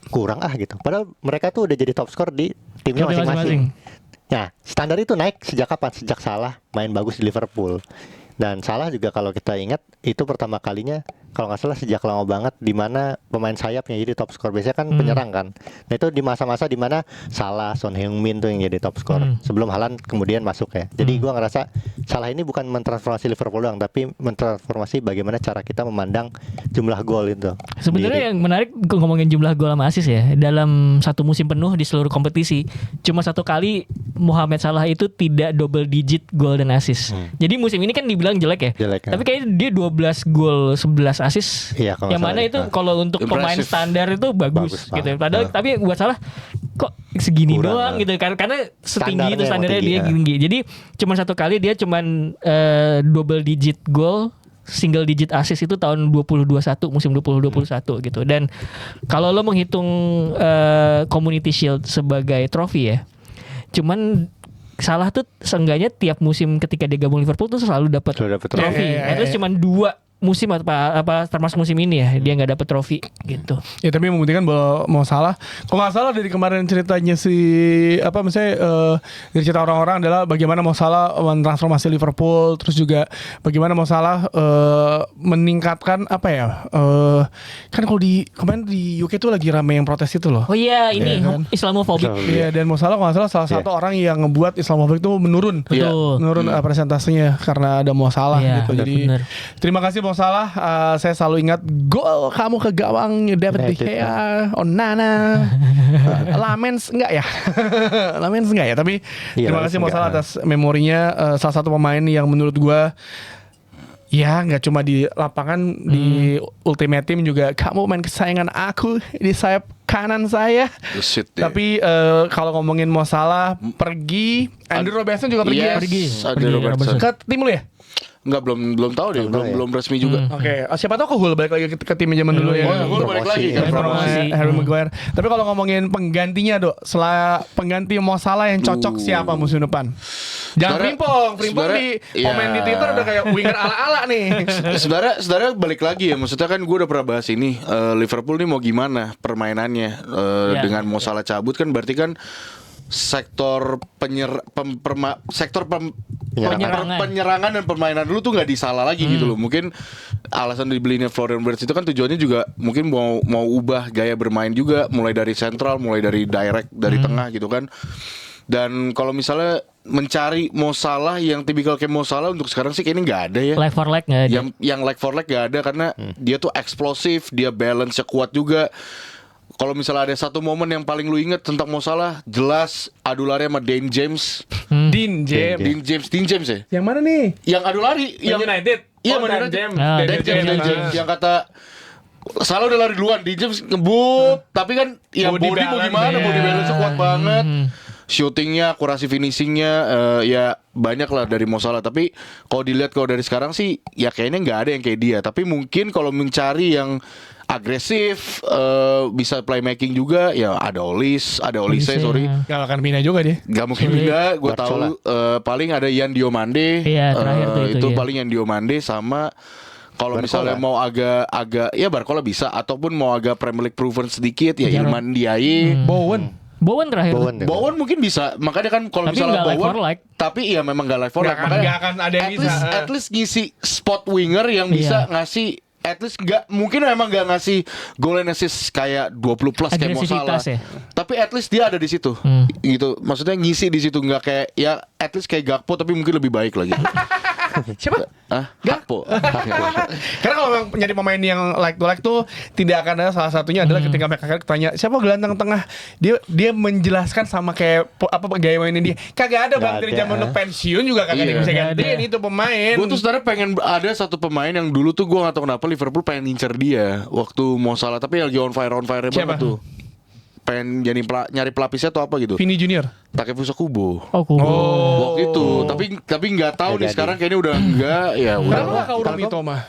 kurang gitu. Padahal mereka tuh udah jadi top skor di timnya Klubnya masing-masing. masing-masing. Nah, standar itu naik sejak kapan? Sejak Salah main bagus di Liverpool. Dan Salah juga kalau kita ingat itu pertama kalinya kalau nggak salah sejak lama banget di mana pemain sayapnya jadi top skor. Biasanya kan penyerang kan. Nah itu di masa-masa di mana Salah, Son Heung-min tuh yang jadi top skor sebelum Haaland kemudian masuk ya. Jadi gua ngerasa Salah ini bukan mentransformasi Liverpool doang, tapi mentransformasi bagaimana cara kita memandang jumlah gol itu. Sebenarnya yang menarik ngomongin jumlah gol sama assist ya. Dalam satu musim penuh di seluruh kompetisi, cuma 1 kali Mohamed Salah itu tidak double digit gol dan assist. Jadi musim ini kan dibilang jelek ya. Jelek, ya. Tapi kayaknya dia 12 gol 11 assist. Iya, kalau yang nggak mana salah itu ya. kalau untuk pemain Impressive. standar itu bagus Bagus gitu. banget. Padahal tapi buat Salah kok segini Kurang, doang ya. gitu karena setinggi itu Standarnya standarnya emang dia tinggi, tinggi. Jadi cuma 1 kali dia cuma double digit gol, single digit assist itu tahun 2021 musim 2021 gitu. Dan kalau lo menghitung Community Shield sebagai trofi ya, cuman Salah tuh seenggaknya tiap musim ketika dia gabung Liverpool tuh selalu dapat Selalu dapat trofi. Iya, iya, At least iya. cuman 2 musim apa termasuk musim ini ya dia nggak dapet trofi gitu. Ya tapi yang membuktikan bahwa mau salah. Kalau nggak salah dari kemarin ceritanya misalnya dari cerita orang-orang adalah bagaimana mau salah mentransformasi Liverpool, terus juga bagaimana mau salah meningkatkan kan kalau kemarin di UK tuh lagi rame yang protes itu loh. Oh iya ini Iya kan? Islamofobik. Iya, dan mau salah kalau nggak salah satu orang yang ngebuat Islamofobik itu menurun. Betul. Menurun presentasinya karena ada mau salah Iya, gitu. Jadi benar. terima kasih mau salah. Saya selalu ingat gol kamu ke gawang David De Gea, Onana, Lamens enggak ya? Lamens enggak ya? Tapi Iya, terima kasih mau enggak. salah atas memorinya. Salah satu pemain yang menurut gua ya nggak cuma di lapangan, di Ultimate Team juga kamu main kesayangan aku di sayap kanan saya. Shit, ya. Tapi kalau ngomongin mau salah pergi, Andrew Robertson juga pergi ya? Yes, ada Pergi, Robertson. Ke tim lu ya? Enggak, belum tahu deh, belum resmi juga. Oke, siapa tahu ke Hull balik lagi ke tim zaman dulu ya. Oh, ya, gue balik lagi kan Promosi. Harry Maguire. Tapi kalau ngomongin penggantinya, Dok, setelah pengganti Mo Salah yang cocok siapa musim depan? Jangan Frimpong di komen di Twitter udah kayak winger ala-ala nih. Sebenarnya balik lagi ya, maksudnya kan gue udah pernah bahas ini, Liverpool nih mau gimana permainannya dengan Mo Salah cabut kan berarti kan sektor penyerangan dan permainan dulu tuh nggak disalah lagi gitu loh. Mungkin alasan dibelinya Florian Wirtz itu kan tujuannya juga mungkin mau ubah gaya bermain juga, mulai dari sentral, mulai dari direct dari tengah gitu kan. Dan kalau misalnya mencari Mo Salah yang tipikal kayak Mo Salah untuk sekarang sih kayaknya nggak ada ya. Leg for leg nggak ada. Yang leg for leg nggak ada karena dia tuh eksplosif, dia balance-nya kuat juga. Kalau misalnya ada satu momen yang paling lu inget tentang Mo Salah, jelas adu lari sama Dean James. Dean James. Dean James ya? Yang mana nih? Yang adu lari, yang United. Iya, Oh, Man Dan United. James. Ah, Dean James. Yang kata Salah udah lari duluan, Dean James ngebut, tapi kan yang Body body mau balance, gimana, ya. body balance kuat banget. Shootingnya, akurasi finishingnya, ya banyak lah dari Mo Salah. Tapi kalau dilihat kalau dari sekarang sih, ya kayaknya nggak ada yang kayak dia. Tapi mungkin kalau mencari yang agresif, bisa playmaking juga, ya ada Olise, sorry. Gak akan pindah juga dia. Gak mungkin pindah, gue tahu paling ada Yan Diomande. Iya, terakhir tuh itu, iya. paling Yan Diomande sama kalau misalnya mau agak ya Barcola bisa, ataupun mau agak Premier League proven sedikit ya Iliman Ndiaye. Bowen terakhir. Bowen mungkin bisa, makanya kan kalau Tapi misalnya nggak like for Bowen, like. tapi iya memang gak like for like, makanya Gak akan ada yang bisa. at least ngisi spot winger yang bisa ngasih. At least mungkin memang gak ngasih goal and assist kayak 20 plus kayak Mo Salah. Agresivitas ya. Tapi at least dia ada di situ. Gitu. Maksudnya ngisi di situ, nggak kayak ya at least kayak Gakpo tapi mungkin lebih baik lagi. Siapa? Gakpo. Karena kalau memang nyari pemain yang like to like tuh tidak akan ada, salah satunya adalah ketika mereka tanya siapa gelandang tengah, dia menjelaskan sama kayak apa gaya mainnya dia. Kagak ada Bang, dari zaman lu pensiun juga kagak ada yang bisa gantiin itu pemain. Gue tuh sebenarnya pengen ada satu pemain yang dulu tuh gue gak tahu kenapa Liverpool pengen ngincer dia waktu Mo Salah, tapi lagi on fire banget tuh. Pengen jadi nyari pelapisnya atau apa gitu. Vini Junior. Takefusa Kubo. Oh, Waktu itu, tapi nggak tahu nih sekarang kayaknya udah enggak ya udah. Kenapa Kaoru Mitoma?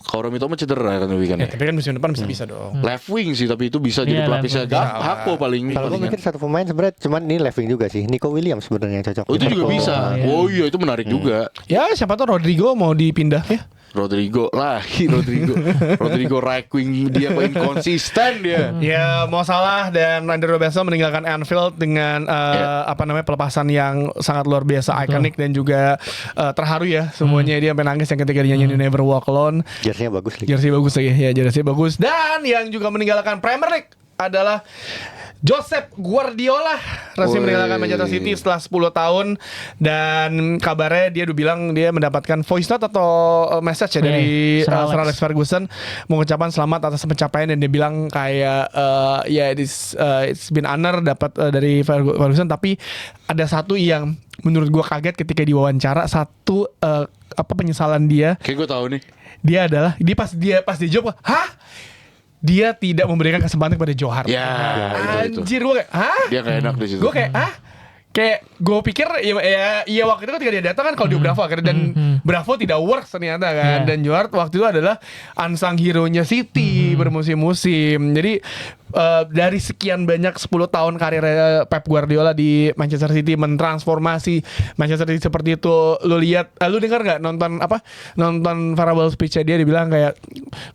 Kaoru Mitoma cedera kan tapi kan. Ya, tapi kan musim depan bisa dong. Left wing sih, tapi itu bisa jadi Iya, pelapisnya. left wing. Gakpo paling. Kalau gue mikir satu pemain sebenarnya cuman ini left wing juga sih. Nico Williams sebenarnya yang cocok. Oh, itu juga Liverpool. bisa. Oh iya, itu menarik juga. Ya siapa tahu Rodrigo mau dipindah ya. Rodrigo right wing, dia paling konsisten dia. Ya Mo Salah dan Andrew Robertson meninggalkan Anfield dengan pelepasan yang sangat luar biasa, ikonik dan juga terharu ya semuanya. Dia sampai nangis yang ketika dia nyanyi Never Walk Alone. Jersey-nya bagus lagi. Jersey bagus lagi ya, jersey bagus. Dan yang juga meninggalkan Premier League adalah Josep Guardiola, resmi meninggalkan Manchester City setelah 10 tahun. Dan kabarnya dia udah bilang dia mendapatkan voice note atau message ya dari Sir Alex Ferguson mengucapkan selamat atas pencapaian, dan dia bilang kayak it's been honor dapat dari Ferguson. Tapi ada satu yang menurut gua kaget ketika diwawancara, satu penyesalan dia. Kayak gue tahu nih. Dia adalah pas dia jawab, hah? Dia tidak memberikan kesempatan kepada Johar. Ya, itu. Anjir, gue kayak, hah? Dia gak enak di situ. Gue kayak, hah? Kayak gue pikir ya waktu itu ketika dia datang kan kalau di Bravo akhirnya, dan Bravo tidak works ternyata kan. Dan Johar waktu itu adalah unsung hero-nya City bermusim-musim. Jadi dari sekian banyak 10 tahun karir Pep Guardiola di Manchester City mentransformasi Manchester City seperti itu. Lu lihat, lu dengar nggak nonton farewell speech dia dibilang kayak,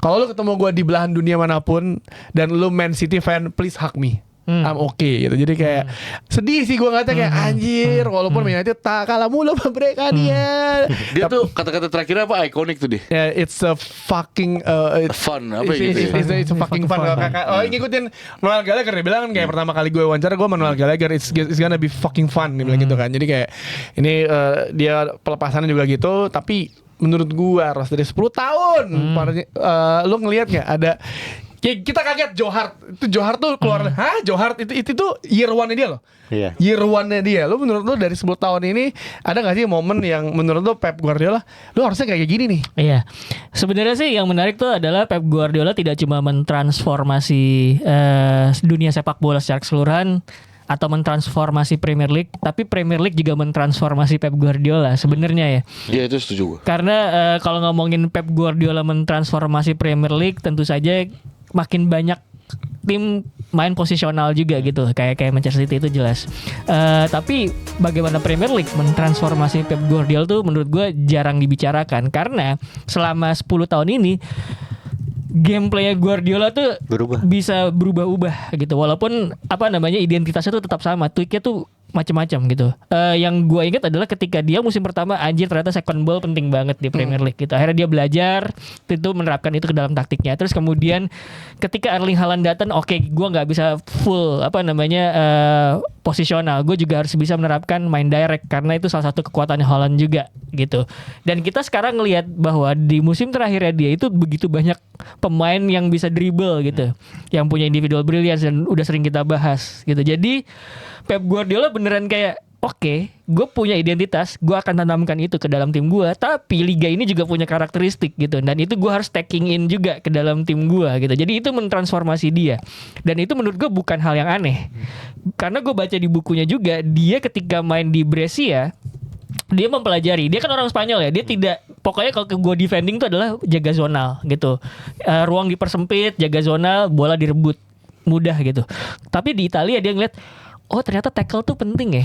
kalau lu ketemu gue di belahan dunia manapun dan lu Man City fan, please hug me. I'm okay gitu. Jadi kayak sedih sih gue ngata kayak anjir, walaupun Man United tak kalah mulu sama mereka dia. Dia tuh kata-kata terakhirnya apa? Ikonik tuh dia. Yeah, it's a fucking Fun apa gitu ya? It's a fucking fun. Oh, ngikutin Manuel Gallagher dia bilang kan kayak pertama kali gue wawancara gue Manuel Gallagher, it's gonna be fucking fun dia bilang gitu kan. Jadi kayak ini dia pelepasannya juga gitu, tapi menurut gue harus dari 10 tahun. Lu ngelihat nggak ada ya, kita kaget Johar tuh keluar. Hah, Johar itu tuh year one-nya dia loh. Iya. Year one-nya dia. Lu menurut lu dari 10 tahun ini ada gak sih momen yang menurut lu Pep Guardiola lu harusnya kayak gini nih? Iya. Sebenarnya sih yang menarik tuh adalah Pep Guardiola tidak cuma mentransformasi dunia sepak bola secara keseluruhan atau mentransformasi Premier League, tapi Premier League juga mentransformasi Pep Guardiola sebenarnya ya. Iya, itu setuju gue. Karena kalau ngomongin Pep Guardiola mentransformasi Premier League, tentu saja makin banyak tim main posisional juga gitu, kayak Manchester City itu jelas. Tapi bagaimana Premier League mentransformasi Pep Guardiola tuh menurut gue jarang dibicarakan, karena selama 10 tahun ini gameplay Guardiola tuh bisa berubah-ubah gitu, walaupun identitasnya tuh tetap sama, tweaknya tuh macam-macam gitu. Yang gue ingat adalah ketika dia musim pertama, anjir ternyata second ball penting banget di Premier League gitu. Akhirnya dia belajar itu, menerapkan itu ke dalam taktiknya. Terus kemudian ketika Erling Haaland datang, oke, gue nggak bisa full posisional, gue juga harus bisa menerapkan main direct, karena itu salah satu kekuatannya Haaland juga gitu. Dan kita sekarang ngelihat bahwa di musim terakhirnya dia itu begitu banyak pemain yang bisa dribble gitu, yang punya individual brilliance, dan udah sering kita bahas gitu. Jadi Pep Guardiola beneran kayak, oke, gue punya identitas, gue akan tanamkan itu ke dalam tim gue, tapi liga ini juga punya karakteristik gitu, dan itu gue harus taking in juga ke dalam tim gue gitu. Jadi itu mentransformasi dia, dan itu menurut gue bukan hal yang aneh, karena gue baca di bukunya juga, dia ketika main di Brescia, dia mempelajari, dia kan orang Spanyol ya, dia tidak, pokoknya kalau gue defending itu adalah jaga zonal gitu, ruang dipersempit, jaga zonal, bola direbut mudah gitu. Tapi di Italia dia ngeliat, oh ternyata tackle tuh penting ya.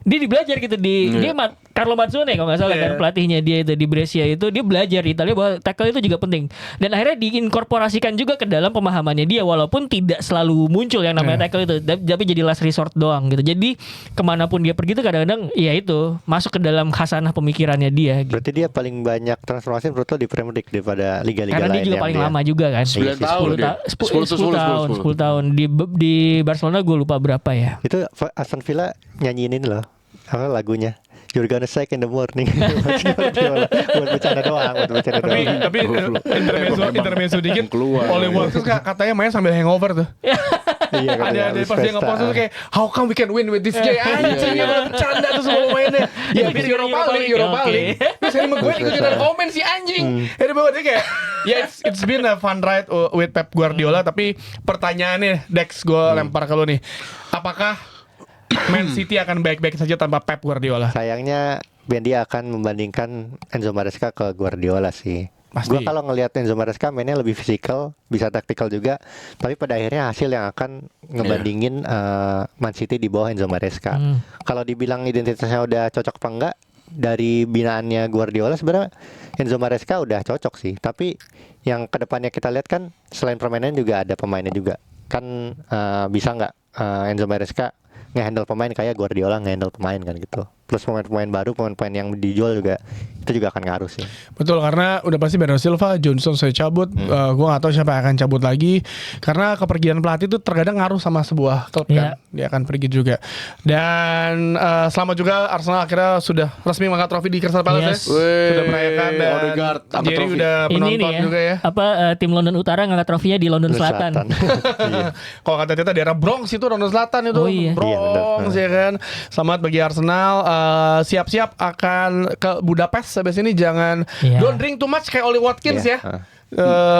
Dia belajar gitu dia Carlo Mazzone kalau nggak salah kan pelatihnya dia itu di Brescia itu, dia belajar di Italia bahwa tackle itu juga penting, dan akhirnya diinkorporasikan juga ke dalam pemahamannya dia, walaupun tidak selalu muncul yang namanya tackle itu, tapi jadi last resort doang gitu. Jadi kemanapun dia pergi tuh kadang-kadang ya itu masuk ke dalam khasanah pemikirannya dia gitu. Berarti dia paling banyak transformasi menurut lo di Premier League daripada liga-liga lain. Karena dia juga paling lama juga kan. 9 tahun 10 tahun di Barcelona, gue lupa berapa ya. Itu Aston Villa nyanyiin ini loh, apa lagunya, You're gonna shake in the morning. buat bercanda doang. Tapi intermezzo dikit, Ole Watkins katanya main sambil hangover tuh. Iya, ada pas dia ngepost tuh kayak, how come we can win with this guy? Anjing, ya bercanda tuh semua pemainnya. Ya habis Europa League. Terus Harry Maguire ikutin komen si anjing. Harry Maguire dia kayak, ya it's been a fun ride with Pep Guardiola. Tapi pertanyaannya, Dex, gue lempar ke lu nih, apakah Man City akan baik-baik saja tanpa Pep Guardiola? Sayangnya Bendy akan membandingkan Enzo Maresca ke Guardiola sih. Pasti. Gue kalau ngelihat Enzo Maresca mainnya lebih fisikal, bisa taktikal juga, tapi pada akhirnya hasil yang akan ngebandingin Man City di bawah Enzo Maresca. Kalau dibilang identitasnya udah cocok apa enggak, dari binaannya Guardiola sebenarnya Enzo Maresca udah cocok sih. Tapi yang kedepannya kita lihat kan selain permainan juga ada pemainnya juga. Kan bisa nggak Enzo Maresca nge-handle pemain kayak Guardiola nge-handle pemain kan gitu. Plus pemain-pemain baru, pemain-pemain yang dijual juga, itu juga akan ngaruh sih. Betul, karena udah pasti Bernardo Silva, Johnson saya cabut, gue gak tahu siapa yang akan cabut lagi, karena kepergian pelatih itu terkadang ngaruh sama sebuah klub kan, dia akan pergi juga. Dan selamat juga Arsenal akhirnya sudah resmi mengangkat trofi di Crystal Palace, sudah merayakan, dan Odegaard Jerry udah penonton ya, juga ya. Tim London Utara ngangkat trofinya di London Selatan. Kalau kata Tita daerah Bronx itu London Selatan itu, Bronx ya kan. Selamat bagi Arsenal. Siap-siap akan ke Budapest habis ini, jangan don't drink too much kayak Oli Watkins ya.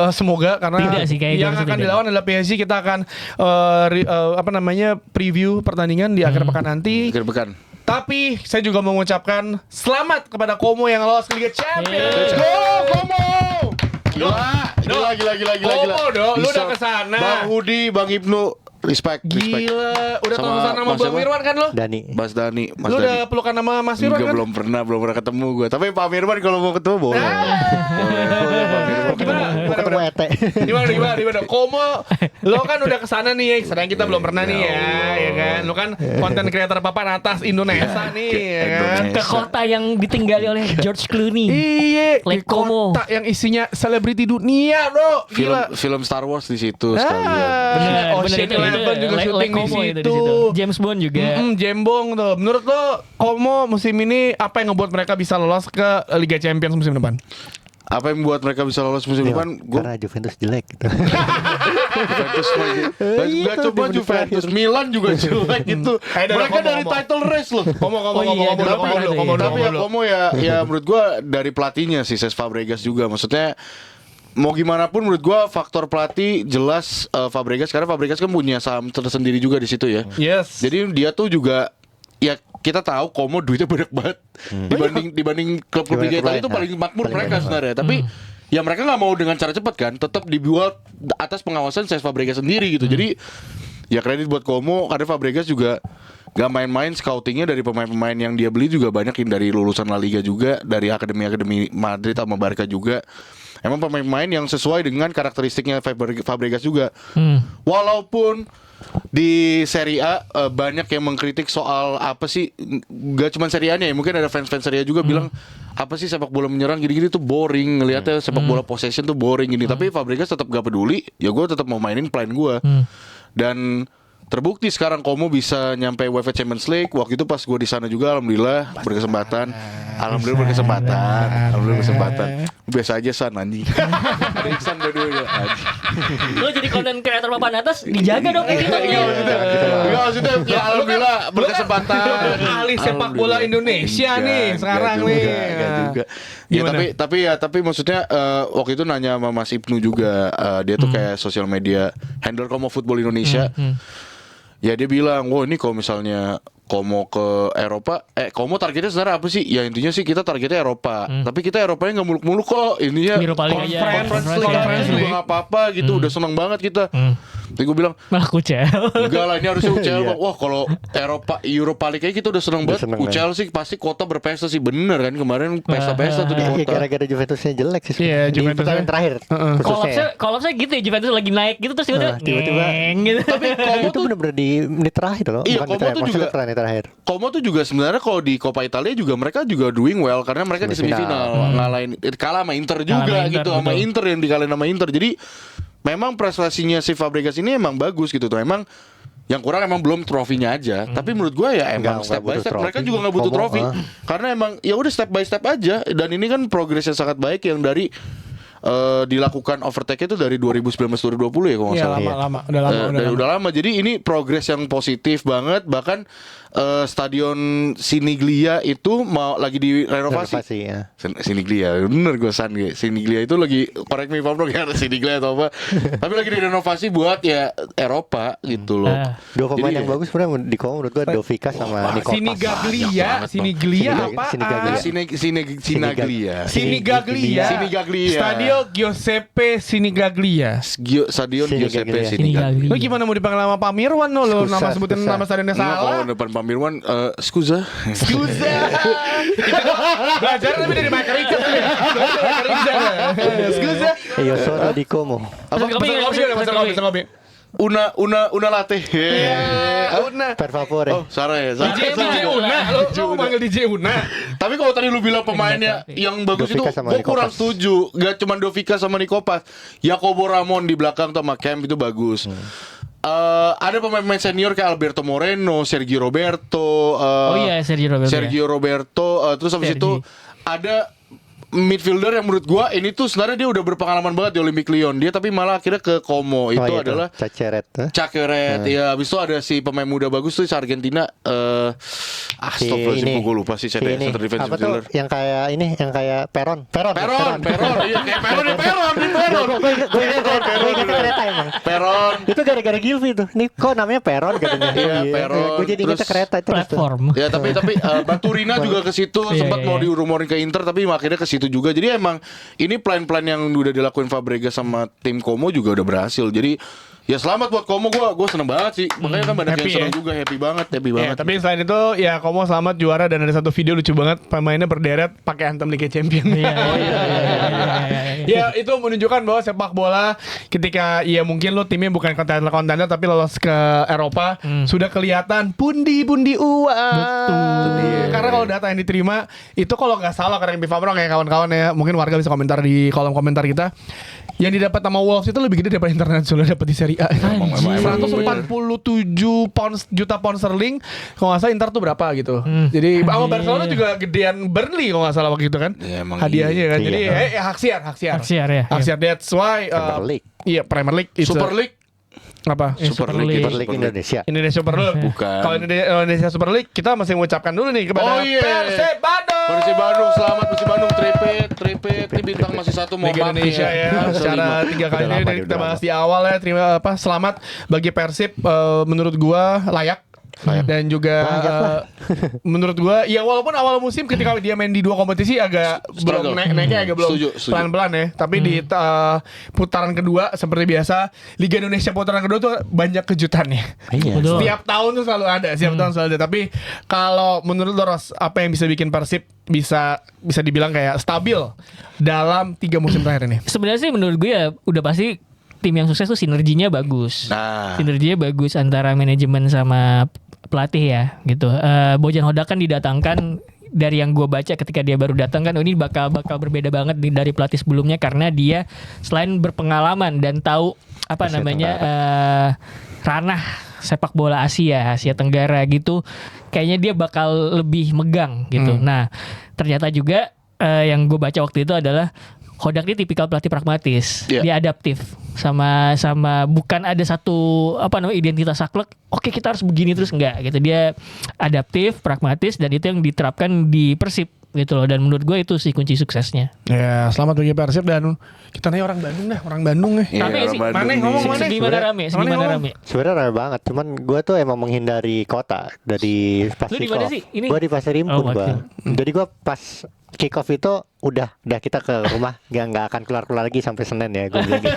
Semoga, karena yang akan dilawan adalah PSG. Kita akan preview pertandingan di akhir pekan nanti. Tapi saya juga mengucapkan selamat kepada Como yang lolos ke Liga Champions. Let's go Como. Gila. Komo dong, lu Bisa. udah kesana. Bang Hudi, Bang Ibnu, respect. Gila, udah Sama ketemu sana sama Mas Bang siapa? Mirwan kan lo? Dani. Mas Dani, Mas Lu Dani. udah pelukan sama Mas Mirwan Enggak, kan? belum pernah ketemu gue. Tapi Pak Mirwan kalau mau ketemu boleh. Boleh, Pak Mirwan. Mau ketemu Ete. Gimana? Komo, lo kan udah kesana nih, sedang kita belum pernah nih ya kan? Lo kan konten creator papan atas Indonesia nih, ya kan? Ke kota yang ditinggali oleh George Clooney. Iya, di Lake Como. kota yang isinya selebriti dunia, bro. Gila. Film Star Wars di situ sekalian. Bener, Ocean itu, Eleven juga Lake syuting di Como itu situ. James Bond juga. Jembong tuh. Menurut lo, Como musim ini apa yang ngebuat mereka bisa lolos ke Liga Champions musim depan? Apa yang membuat mereka bisa lolos musim depan? Gue Karena Juventus jelek gitu. Juventus Iya, Gak cuma di Juventus, Milan juga jelek gitu. Mereka dari title race loh. Komo Tapi ya Como ya menurut gua dari pelatihnya sih Cesc Fabregas juga. Maksudnya mau gimana pun menurut gua faktor pelatih jelas Fabregas, karena Fabregas kan punya saham tersendiri juga di situ ya. Yes. Jadi dia tuh juga ya kita tahu Como duitnya banyak banget dibanding klub-klub Liga Italia itu paling makmur mereka sebenarnya. Tapi ya mereka nggak mau dengan cara cepat kan, tetap dibuat atas pengawasan Cesc Fabregas sendiri gitu. Jadi ya kredit buat Como karena Fabregas juga gak main-main, scoutingnya dari pemain-pemain yang dia beli juga banyak yang dari lulusan La Liga juga, dari akademi Madrid sama Barca juga. Emang pemain-pemain yang sesuai dengan karakteristiknya Fabregas juga. Walaupun di Serie A banyak yang mengkritik soal apa sih, gak cuma Serie A-nya ya, mungkin ada fans-fans Serie A juga bilang apa sih sepak bola menyerang gini-gini tuh boring, ngelihatnya sepak bola possession tuh boring gini. Tapi Fabregas tetap gak peduli, ya gue tetap mau mainin plan gue. Dan terbukti sekarang Como bisa nyampe UEFA Champions League. Waktu itu pas gue di sana juga alhamdulillah berkesempatan. Biasa aja San anjing. Ada Iksan dua-duanya anjing. Lo jadi konten kreator papan atas dijaga dong kayak gitu. Enggak maksudnya ya alhamdulillah berkesempatan. Ahli sepak bola Indonesia nih sekarang nih. Enggak juga. Ya tapi maksudnya waktu itu nanya sama Mas Ibnu juga, dia tuh kayak sosial media handle Como Football Indonesia. Ya dia bilang, "Wah, ini kalau misalnya Como ke Eropa, Como targetnya sebenarnya apa sih? Ya intinya sih kita targetnya Eropa. Tapi kita Eropanya nggak muluk-muluk kok. Intinya Europa League aja. Conference League juga nggak apa-apa gitu. Udah seneng banget kita." Tapi gue bilang, Malah kucel. enggak lah, ini harusnya UCL Bang. Wah kalau Europa League kayak kita udah seneng banget. seneng UCL sih pasti kota berpesta sih. Bener kan kemarin pesta-pesta tuh di Iya, kota. gara-gara Juventusnya jelek sih. Iya, Di Juventusnya. pertandingan terakhir. Khususnya. Kolapsnya gitu ya, Juventus lagi naik gitu terus Tiba-tiba. gitu. Tapi Como Itu tuh bener-bener di menit terakhir loh. Iya, Bukan Como menit terakhir, tuh maksudnya juga- pertandingan terakhir. Como tuh juga sebenarnya kalau di Coppa Italia juga mereka juga doing well karena mereka di semifinal ngalahin kalah sama Inter juga sama Inter, gitu, sama betul. Inter yang dikalahin sama Inter. Jadi memang prestasinya si Fabregas ini emang bagus gitu tuh. Emang yang kurang emang belum trofinya aja. Tapi menurut gue ya emang Nggak step by butuh step. trofi. Mereka juga nggak butuh Como, trofi karena emang ya udah step by step aja. Dan ini kan progresnya sangat baik yang dari dilakukan overtake itu dari 2019-2020 ya kalau nggak Iya, salah. lama, udah lama. Jadi ini progres yang positif banget. Bahkan stadion Siniglia itu mau lagi direnovasi. Renovasi ya. Siniglia, bener gue Siniglia itu lagi, correct me if I'm wrong ya, Siniglia atau apa. Tapi lagi direnovasi buat ya Eropa gitu loh. Dua pemain Jadi, yang bagus sebenarnya di Como menurut gua Dovika sama Nikolas. Sinigaglia apa? Siniglia. Sinigaglia. Stadio Giuseppe Sinigaglia. Stadion Giuseppe Sinigaglia. Siniglia. Lu gimana mau dipanggil sama Pak Mirwan lo Skusa, nama sebutin Skusa. nama stadionnya Enggak, salah. kalau depan Pak Mirwan, scusa. Skusa. Belajar tapi dari Michael Richards ya. Skusa. Yosono di Como. Apa? Pesan kopi. Una latte. Una. Per favore. Oh, salah ya. DJ Una. Lu manggil DJ Una. Tapi kalau tadi lu bilang pemainnya yang bagus itu, Dovika sama gue kurang Nikopas. setuju. Gak cuma Dovika sama Nikopas, Jacobo Ramon di belakang tuh sama Camp itu bagus. Ada pemain-pemain senior kayak Alberto Moreno, Sergio Roberto. Oh iya, Sergio Roberto. Sergio Roberto. Terus habis itu ada midfielder yang menurut gua ini tuh sebenarnya dia udah berpengalaman banget di Olympique Lyon. Dia tapi malah akhirnya ke Como. Itu iya, adalah Caceret. Cakeret. Ya, habis itu ada si pemain muda bagus tuh si Argentina. Astagfirullahaladzim, gue lupa sih center defensive apa tuh midfielder. yang kayak ini, yang kayak Peron. Peron, iya kayak Peron. Gue ingat kereta emang. Peron. Itu gara-gara Gilvi tuh. Nih kok namanya Peron katanya. Iya, Peron. Gue jadi ingat Terus kereta itu. Platform. Ya tapi Baturina juga ke situ Iya, sempat iya, mau iya. dirumorin ke Inter tapi akhirnya ke situ itu juga. Jadi emang ini plan-plan yang udah dilakuin Fabregas sama tim Como juga udah berhasil. Jadi ya selamat buat Como, gue seneng banget sih. Makanya kan banyak yang Happy seneng ya? juga, happy banget. Tapi selain itu ya Como selamat juara dan ada satu video lucu banget pemainnya berderet pakai anthem Liga Champion. Iya. Ya itu menunjukkan bahwa sepak bola ketika ya mungkin lo timnya bukan kontender tapi lolos ke Eropa sudah kelihatan pundi-pundi uang. Betul. Karena kalau data yang diterima itu kalau nggak salah karena yang Bifamro kayak kawan-kawan ya mungkin warga bisa komentar di kolom komentar kita. Yang didapat sama Wolves itu lebih gede daripada internasional dapat di Serie A. 147 juta pound sterling. Kalau nggak salah Inter tuh berapa gitu. Jadi sama Barcelona juga gedean Burnley kalau nggak salah waktu itu kan. Ya, emang hadiahnya kan. iya. Jadi hak siar. Hak siar ya. Hak siar. That's why Premier League. Iya Premier League. Super League. Apa? Super League. Super League Indonesia. Indonesia Super League. Bukan. Kalau Indonesia Super League kita masih mengucapkan dulu nih kepada Persib Bandung. Persib Bandung, selamat Persib Bandung, tripit, ini bintang masih satu mau Liga Indonesia ya. Secara 3 kali Udah lama, ini kita udah bahas di awal ya. Terima selamat bagi Persib menurut gua layak. Dan juga menurut gua ya walaupun awal musim ketika dia main di 2 kompetisi agak belum naiknya agak belum Setuju. pelan-pelan ya. Tapi di putaran kedua seperti biasa Liga Indonesia putaran kedua tuh banyak kejutannya. Iya. Betul. Setiap tahun tuh selalu ada, Tapi kalau menurut lo Ros, apa yang bisa bikin Persib bisa dibilang kayak stabil dalam 3 musim terakhir ini? Sebenarnya sih menurut gue ya udah pasti tim yang sukses tuh sinerginya bagus. Nah. Sinerginya bagus antara manajemen sama pelatih ya gitu. Bojan Hodak kan didatangkan dari yang gue baca ketika dia baru datang kan, ini bakal berbeda banget dari pelatih sebelumnya karena dia selain berpengalaman dan tahu apa Asia namanya ranah sepak bola Asia Tenggara gitu, kayaknya dia bakal lebih megang gitu. Nah ternyata juga yang gue baca waktu itu adalah Hodak ini tipikal pelatih pragmatis, dia adaptif sama bukan ada satu identitas saklek. Oke kita harus begini terus enggak gitu. Dia adaptif, pragmatis dan itu yang diterapkan di Persib gitu loh. Dan menurut gue itu sih kunci suksesnya. Ya selamat bagi Persib dan kita nanya orang Bandung nih. Iya, Rame orang sih. Bandung Mana nih. ngomong mana? Segimana rame? Sebenarnya rame banget, cuman gue tuh emang menghindari kota dari pas Lu di kick mana off. sih? Ini? Gue di Pasar Impun Oh, gue. oke. Jadi gue pas kick off itu udah kita ke rumah, nggak akan keluar lagi sampai Senin ya gue bilang gitu.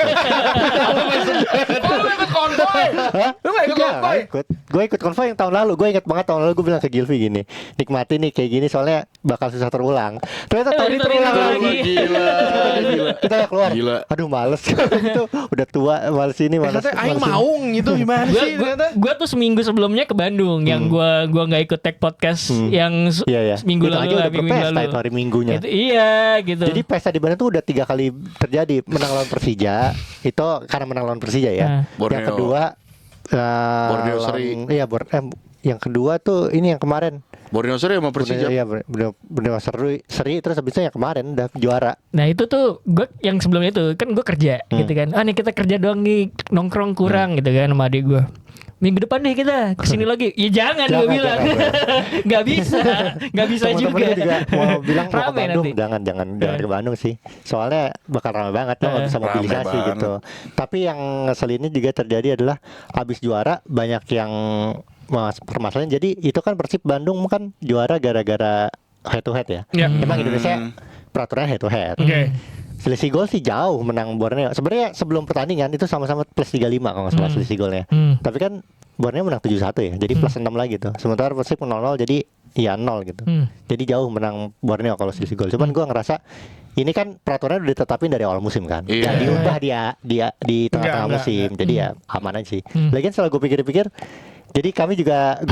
Oh, lu ikut konvoy? Lu gak ikut konvoy? Gue ikut konvoy yang tahun lalu. Gue ingat banget tahun lalu gue bilang ke Gilvi gini, nikmati nih kayak gini soalnya bakal susah terulang. Ternyata tahun ini terulang lagi. Gila. Kita gak keluar. Gila. Aduh males. Itu udah tua, males ini, males. Katanya aing males ini. maung gitu gimana sih ternyata? Gue tuh seminggu sebelumnya ke Bandung yang gua nggak ikut tag podcast yang Iya. minggu Itu lalu aja udah minggu berpesta lalu. itu hari Minggunya. Itu, iya gitu. Jadi pesta di Bandung tuh udah 3 kali terjadi. Menang lawan Persija itu karena menang lawan Persija ya. Borneo. Yang kedua Borneo Seri. Iya yang kedua tuh ini yang kemarin. Borneo Seri sama Persija. Iya Borneo Seri terus habis itu yang kemarin udah juara. Nah itu tuh gue yang sebelumnya itu kan gue kerja gitu kan. Nih kita kerja doang nih nongkrong kurang gitu kan sama adik gue. Minggu depan deh kita kesini lagi. Ya jangan gue bilang. Nggak bisa juga. Temen-temennya juga mau bilang mau ke Rame Bandung. nanti. Jangan ke Bandung sih. Soalnya bakal ramai banget lo nggak bisa Rame mobilisasi banget. gitu. Tapi yang ngeselinnya juga terjadi adalah habis juara banyak yang permasalahan. Jadi itu kan Persib Bandung kan juara gara-gara head to head ya. Ya. Emang Indonesia peraturannya head to head. Oke. Selisih gol sih jauh menang Borneo. Sebenarnya sebelum pertandingan itu sama-sama plus 35 kalau nggak salah selisih golnya. Tapi kan Borneo menang 7-1 ya. Jadi plus 6 lagi tuh. Sementara Persib 0-0 jadi ya 0 gitu. Jadi jauh menang Borneo kalau selisih gol. Cuman gua ngerasa ini kan peraturannya udah ditetapin dari awal musim kan. Iya. Ya diubah dia di tengah-tengah Enggak. musim. Jadi ya aman aja sih. Lagian setelah gue pikir-pikir, jadi gue juga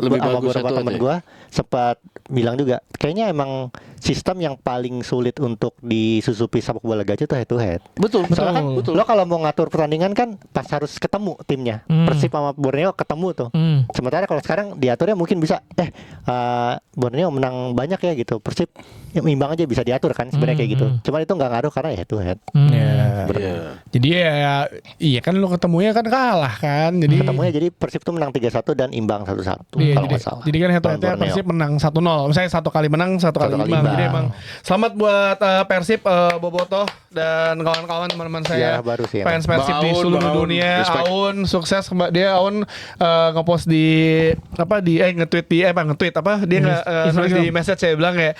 Lebih sama bagus beberapa satu temen aja. gue sempat bilang juga kayaknya emang sistem yang paling sulit untuk disusupi sepak bola gacor itu head to head. Betul. Soalnya kan Betul. lo kalau mau ngatur pertandingan kan pas harus ketemu timnya. Persib sama Borneo ketemu tuh. Sementara kalau sekarang diaturnya mungkin bisa Borneo menang banyak ya gitu. Persib imbang aja bisa diatur kan sebenarnya kayak gitu. Cuman itu nggak ngaruh karena head to head. Ya. Iya. Jadi ya iya kan lu ketemunya kan kalah kan. Jadi Ketemunya jadi Persib tuh menang 3-1 dan imbang 1-1 Iya, kalau nggak salah. jadi kan head to Lawan headnya Borneo. Persib menang 1-0. Misalnya 1 kali menang, 1 kali Satu kali imbang. Jadi emang selamat buat Persib, Bobotoh dan kawan-kawan teman-teman saya. Ya, baru sih, Fans Persib di Bang seluruh Aun, dunia. respect. Aun sukses. Dia Aun ngepost di nge-tweet dia nulis di message saya bilang kayak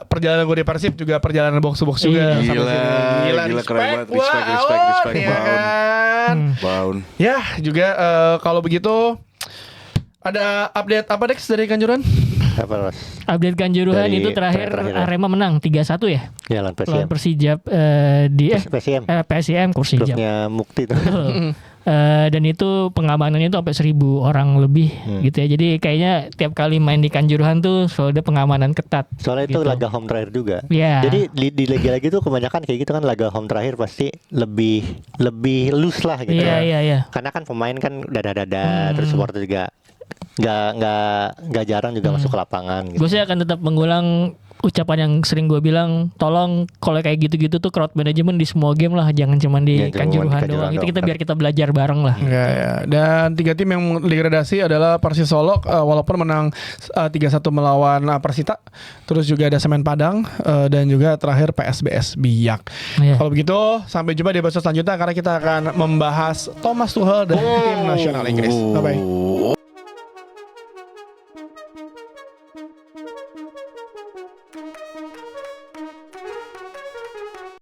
perjalanan gue di Persib juga perjalanan box-to-box juga sampai Gila, sini. gila, keren banget. gua, Respect, Aun, ya Bang Aun. kan? Baun. Ya juga kalau begitu ada update apa Dex dari Kanjuruhan? Apa Ros? Update Kanjuruhan Dari itu terakhir terakhir ya. Arema menang 3-1 ya. Ya lawan Lawan PSM. Persijap di PSM. PSIM Persijap. Grupnya Mukti tuh. Dan itu pengamanannya itu sampai 1.000 orang lebih gitu ya. Jadi kayaknya tiap kali main di Kanjuruhan tuh selalu ada pengamanan ketat. Soalnya itu gitu. laga home terakhir juga. Iya. Jadi di lagi-lagi tuh kebanyakan kayak gitu kan, laga home terakhir pasti lebih loose lah gitu. Iya. Karena kan pemain kan dada-dada, terus supporter juga nggak jarang juga masuk ke lapangan gitu. Gue sih akan tetap mengulang ucapan yang sering gue bilang, tolong kalau kayak gitu-gitu tuh crowd management di semua game lah, jangan cuma di Ya, Kanjuruhan cuma di doang. Kanjuruhan Itu kita doang. biar kita belajar bareng lah. Ya. Dan 3 tim yang degradasi adalah Persis Solo walaupun menang 3-1 melawan Persita. Terus juga ada Semen Padang dan juga terakhir PSBS Biak. Iya. Kalau begitu sampai jumpa di episode selanjutnya karena kita akan membahas Thomas Tuchel dan tim nasional Inggris. Bye bye.